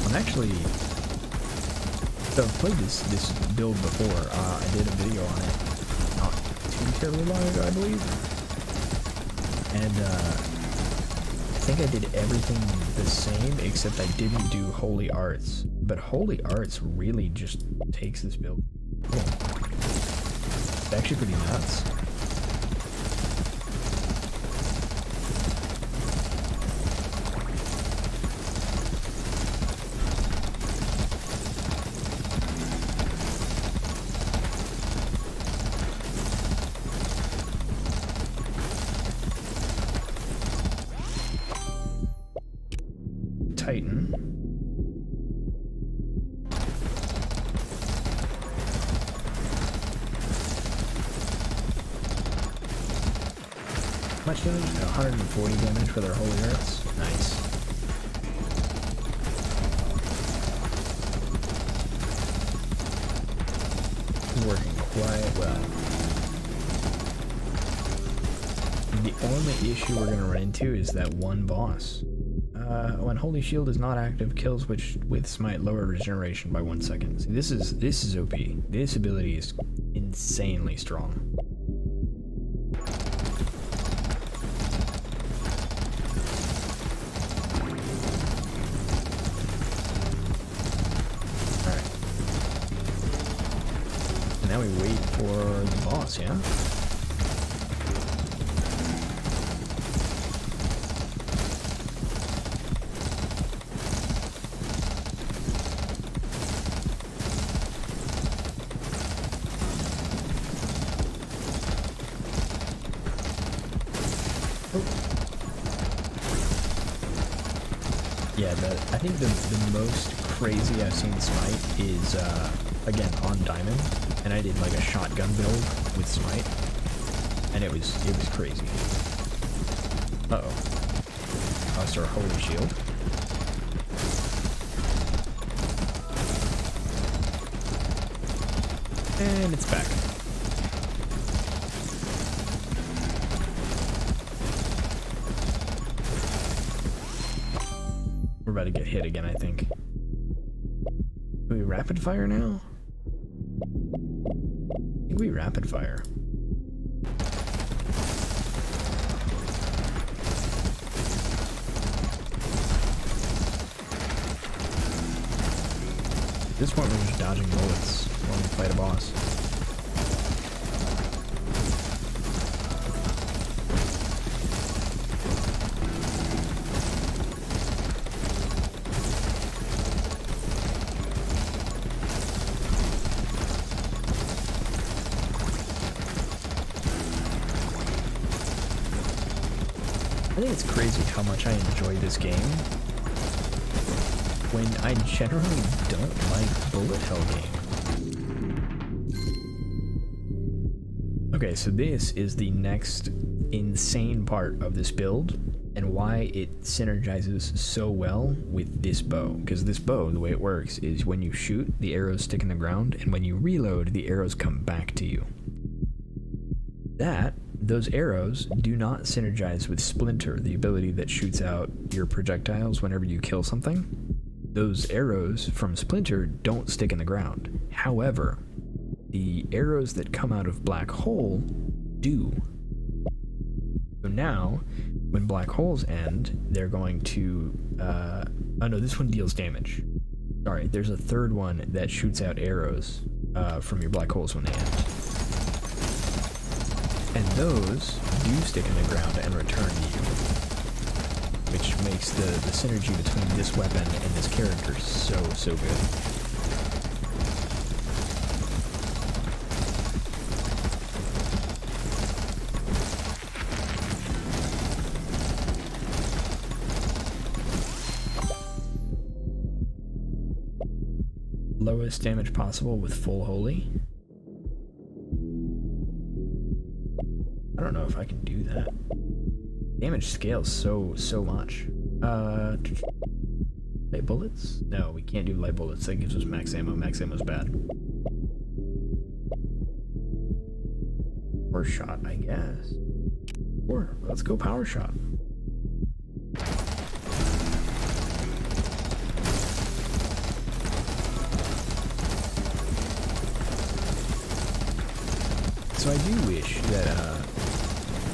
I'm actually... So I've played this build before. I did a video on it not too terribly long ago, I believe. And I think I did everything the same, except I didn't do Holy Arts. But Holy Arts really just takes this build. It's actually pretty nuts. Titan. How much damage? 140 damage for their Holy Arts. Nice. Working quite well. The only issue we're going to run into is that one boss. When Holy Shield is not active, kills which with Smite lower regeneration by 1 second. See, this is OP. This ability is insanely strong. Alright. Now we wait for the boss, yeah? Yeah, I think the most crazy I've seen Smite is, again, on Diamond, and I did like a shotgun build with Smite, and it was crazy. Uh-oh. Lost our Holy Shield. And it's back. We're about to get hit again, I think. Do we rapid fire now? I think we rapid fire. At this point, we're just dodging bullets while we fight a boss. I think it's crazy how much I enjoy this game when I generally don't like bullet hell games. Okay, so this is the next insane part of this build and why it synergizes so well with this bow. Because this bow, the way it works is when you shoot, the arrows stick in the ground, and when you reload, the arrows come back to you. Those arrows do not synergize with Splinter, the ability that shoots out your projectiles whenever you kill something. Those arrows from Splinter don't stick in the ground. However, the arrows that come out of Black Hole do. So now, when Black Holes end, they're going to... oh no, this one deals damage. Sorry, there's a third one that shoots out arrows from your Black Holes when they end. And those do stick in the ground and return to you, which makes the synergy between this weapon and this character so good. Lowest damage possible with full holy. I don't know if I can do that. Damage scales so much. Light bullets? No, we can't do light bullets. That gives us max ammo. Max ammo's bad. Power shot, I guess. Or let's go power shot. So I do wish that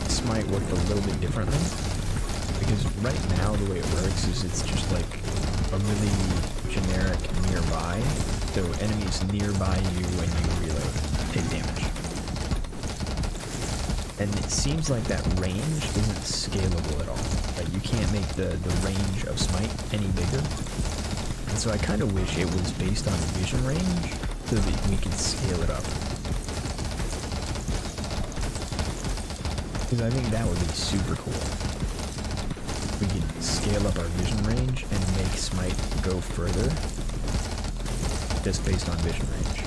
Smite worked a little bit differently, because right now the way it works is it's just like a really generic nearby, so enemies nearby you when you reload take damage. And it seems like that range isn't scalable at all. Like you can't make the range of Smite any bigger. And so I kind of wish it was based on vision range so that we could scale it up. Because I think that would be super cool. We could scale up our vision range and make Smite go further just based on vision range.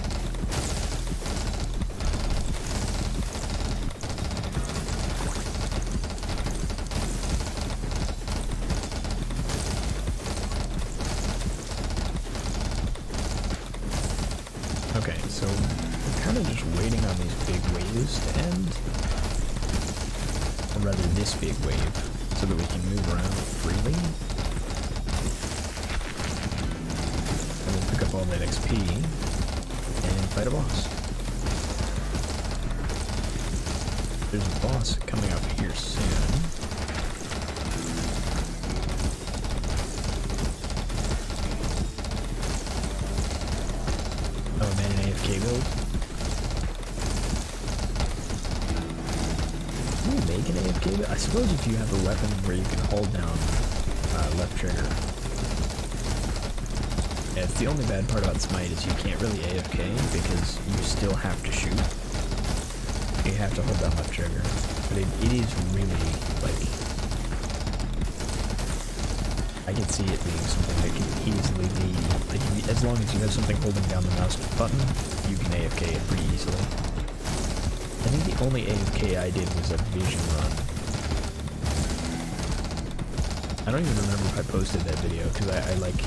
Okay, so we're kind of just waiting on these big waves to end. Or rather, this big wave, so that we can move around freely. And we'll pick up all that XP and fight a boss. There's a boss coming up here soon. Oh man, an AFK build. Can you make an AFK build? I suppose if you have a weapon where you can hold down left trigger. Yeah, it's the only bad part about Smite is you can't really AFK because you still have to shoot. You have to hold down left trigger. But it is really, like, I can see it being something that can easily be, like, as long as you have something holding down the mouse button, you can AFK it pretty easily. I think the only AFK I did was a vision run. I don't even remember if I posted that video, because I like,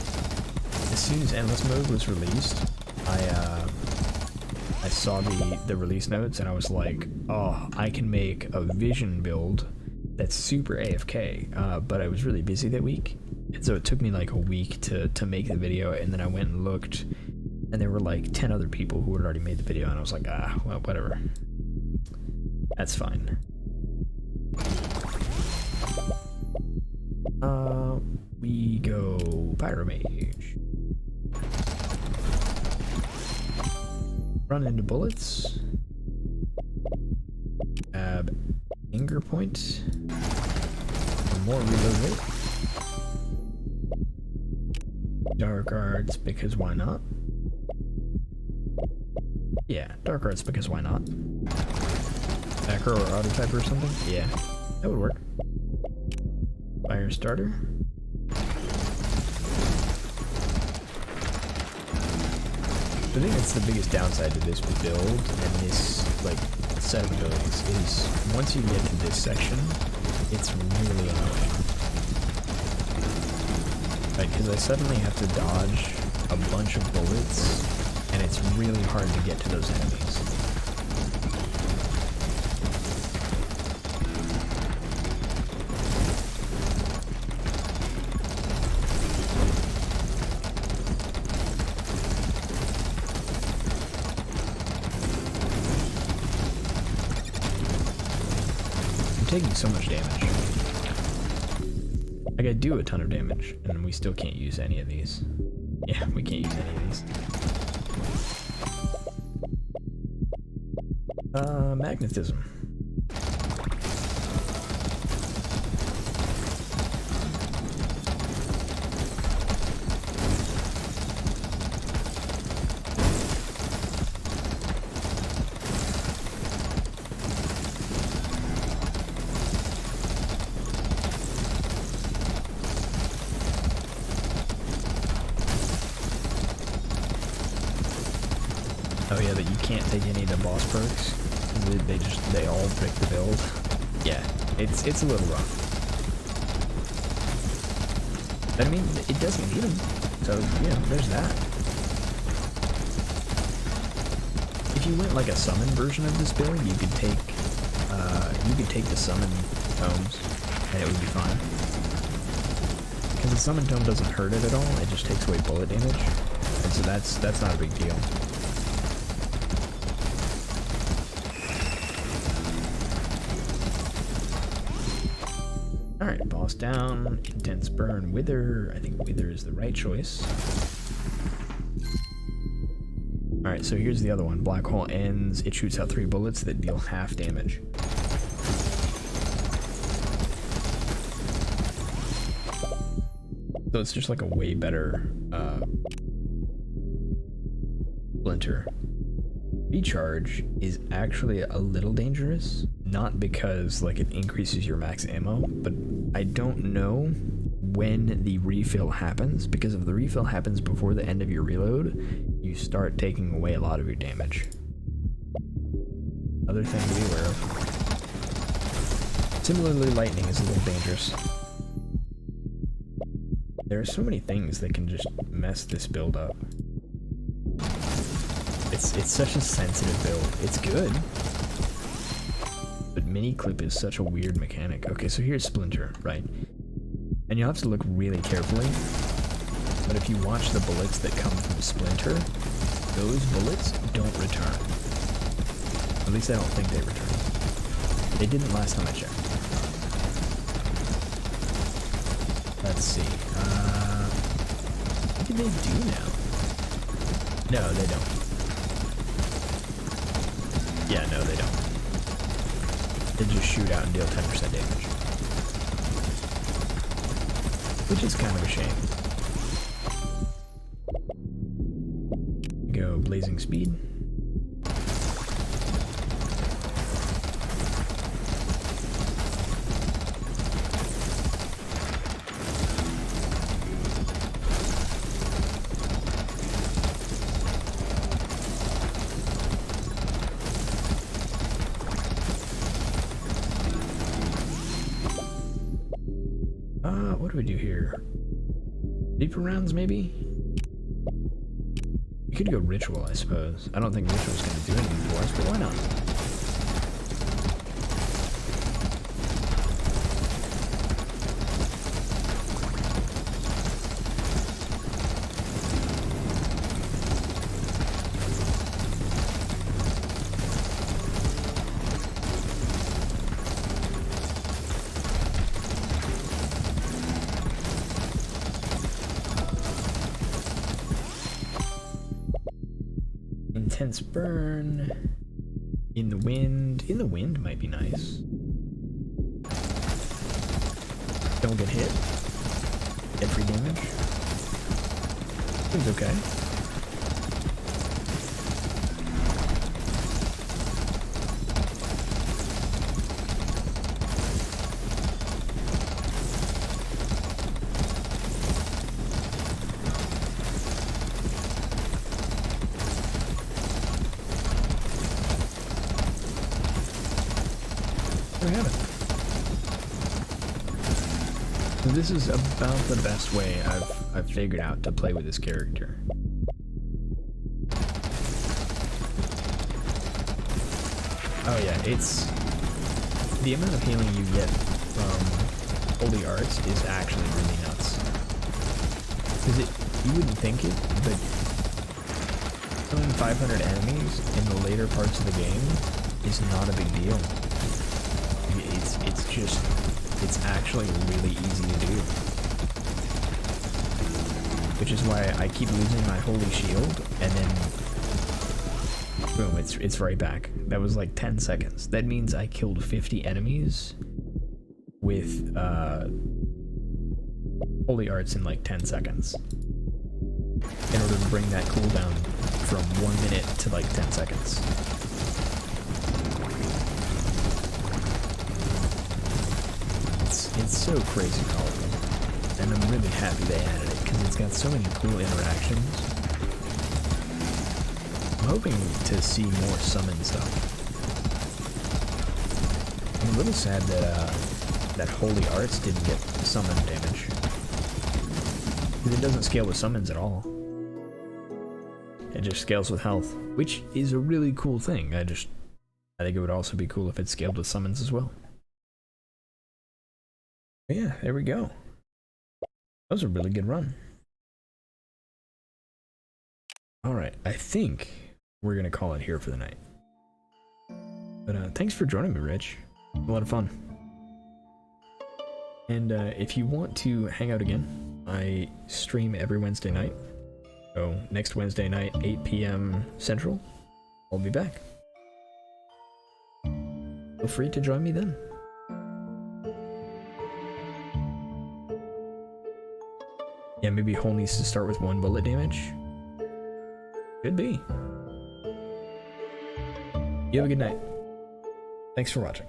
as soon as Endless Mode was released, I saw the release notes and I was like, oh, I can make a vision build that's super AFK, but I was really busy that week, and so it took me like a week to make the video, and then I went and looked, and there were like 10 other people who had already made the video, and I was like, ah, well, whatever. That's fine. We go Pyromage. Run into bullets. Grab Anger Point. For more reload rate. Dark Arts, because why not? Yeah, Dark Arts, because why not? Macro or auto type or something? Yeah, that would work. Fire starter. I think that's the biggest downside to this build and this like set of abilities is once you get to this section, it's really annoying. Like, because I suddenly have to dodge a bunch of bullets, and it's really hard to get to those enemies. Taking so much damage. Like, I do a ton of damage, and we still can't use any of these. Yeah, we can't use any of these. Magnetism. Oh yeah, that you can't take any of the boss perks. They all pick the build. Yeah, it's a little rough. But I mean, it doesn't need them. So, you know, there's that. If you went like a summon version of this build, you could take the summon tomes and it would be fine. Because the summon tome doesn't hurt it at all, it just takes away bullet damage. And so that's not a big deal. Alright, boss down, intense burn, wither. I think wither is the right choice. Alright, so here's the other one. Black hole ends, it shoots out 3 bullets that deal half damage. So it's just like a way better splinter. Recharge is actually a little dangerous, not because like it increases your max ammo, but I don't know when the refill happens, because if the refill happens before the end of your reload, you start taking away a lot of your damage. Other thing to be aware of. Similarly, lightning is a little dangerous. There are so many things that can just mess this build up. It's such a sensitive build. It's good, but mini clip is such a weird mechanic. Okay, so here's Splinter, right? And you'll have to look really carefully, but if you watch the bullets that come from Splinter, those bullets don't return. At least I don't think they return. They didn't last time I checked. Let's see. What do they do now? No, they don't. Yeah, no, they don't. They just shoot out and deal 10% damage. Which is kind of a shame. Go blazing speed. What do we do here? Deeper rounds, maybe? We could go ritual, I suppose. I don't think ritual's gonna do anything for us, but why not? Intense burn. In the wind. In the wind might be nice. Don't get hit. Get free damage. Seems okay. So this is about the best way I've figured out to play with this character. Oh yeah, it's the amount of healing you get from Holy Arts is actually really nuts. Because you wouldn't think it, but killing 500 enemies in the later parts of the game is not a big deal. It's actually really easy to do. Which is why I keep losing my holy shield, and then boom, it's right back. That was like 10 seconds. That means I killed 50 enemies with holy arts in like 10 seconds. In order to bring that cooldown from 1 minute to like 10 seconds. It's so crazy powerful, and I'm really happy they added it because it's got so many cool interactions. I'm hoping to see more summon stuff. I'm a little sad that that Holy Arts didn't get summon damage, because it doesn't scale with summons at all. It just scales with health, which is a really cool thing. I think it would also be cool if it scaled with summons as well. Yeah, there we go. That was a really good run. Alright, I think we're gonna call it here for the night. But thanks for joining me, Rich. A lot of fun. And if you want to hang out again, I stream every Wednesday night. So next Wednesday night, 8 p.m. Central, I'll be back. Feel free to join me then. Yeah, maybe Hole needs to start with 1 bullet damage. Could be. You have a good night. Thanks for watching.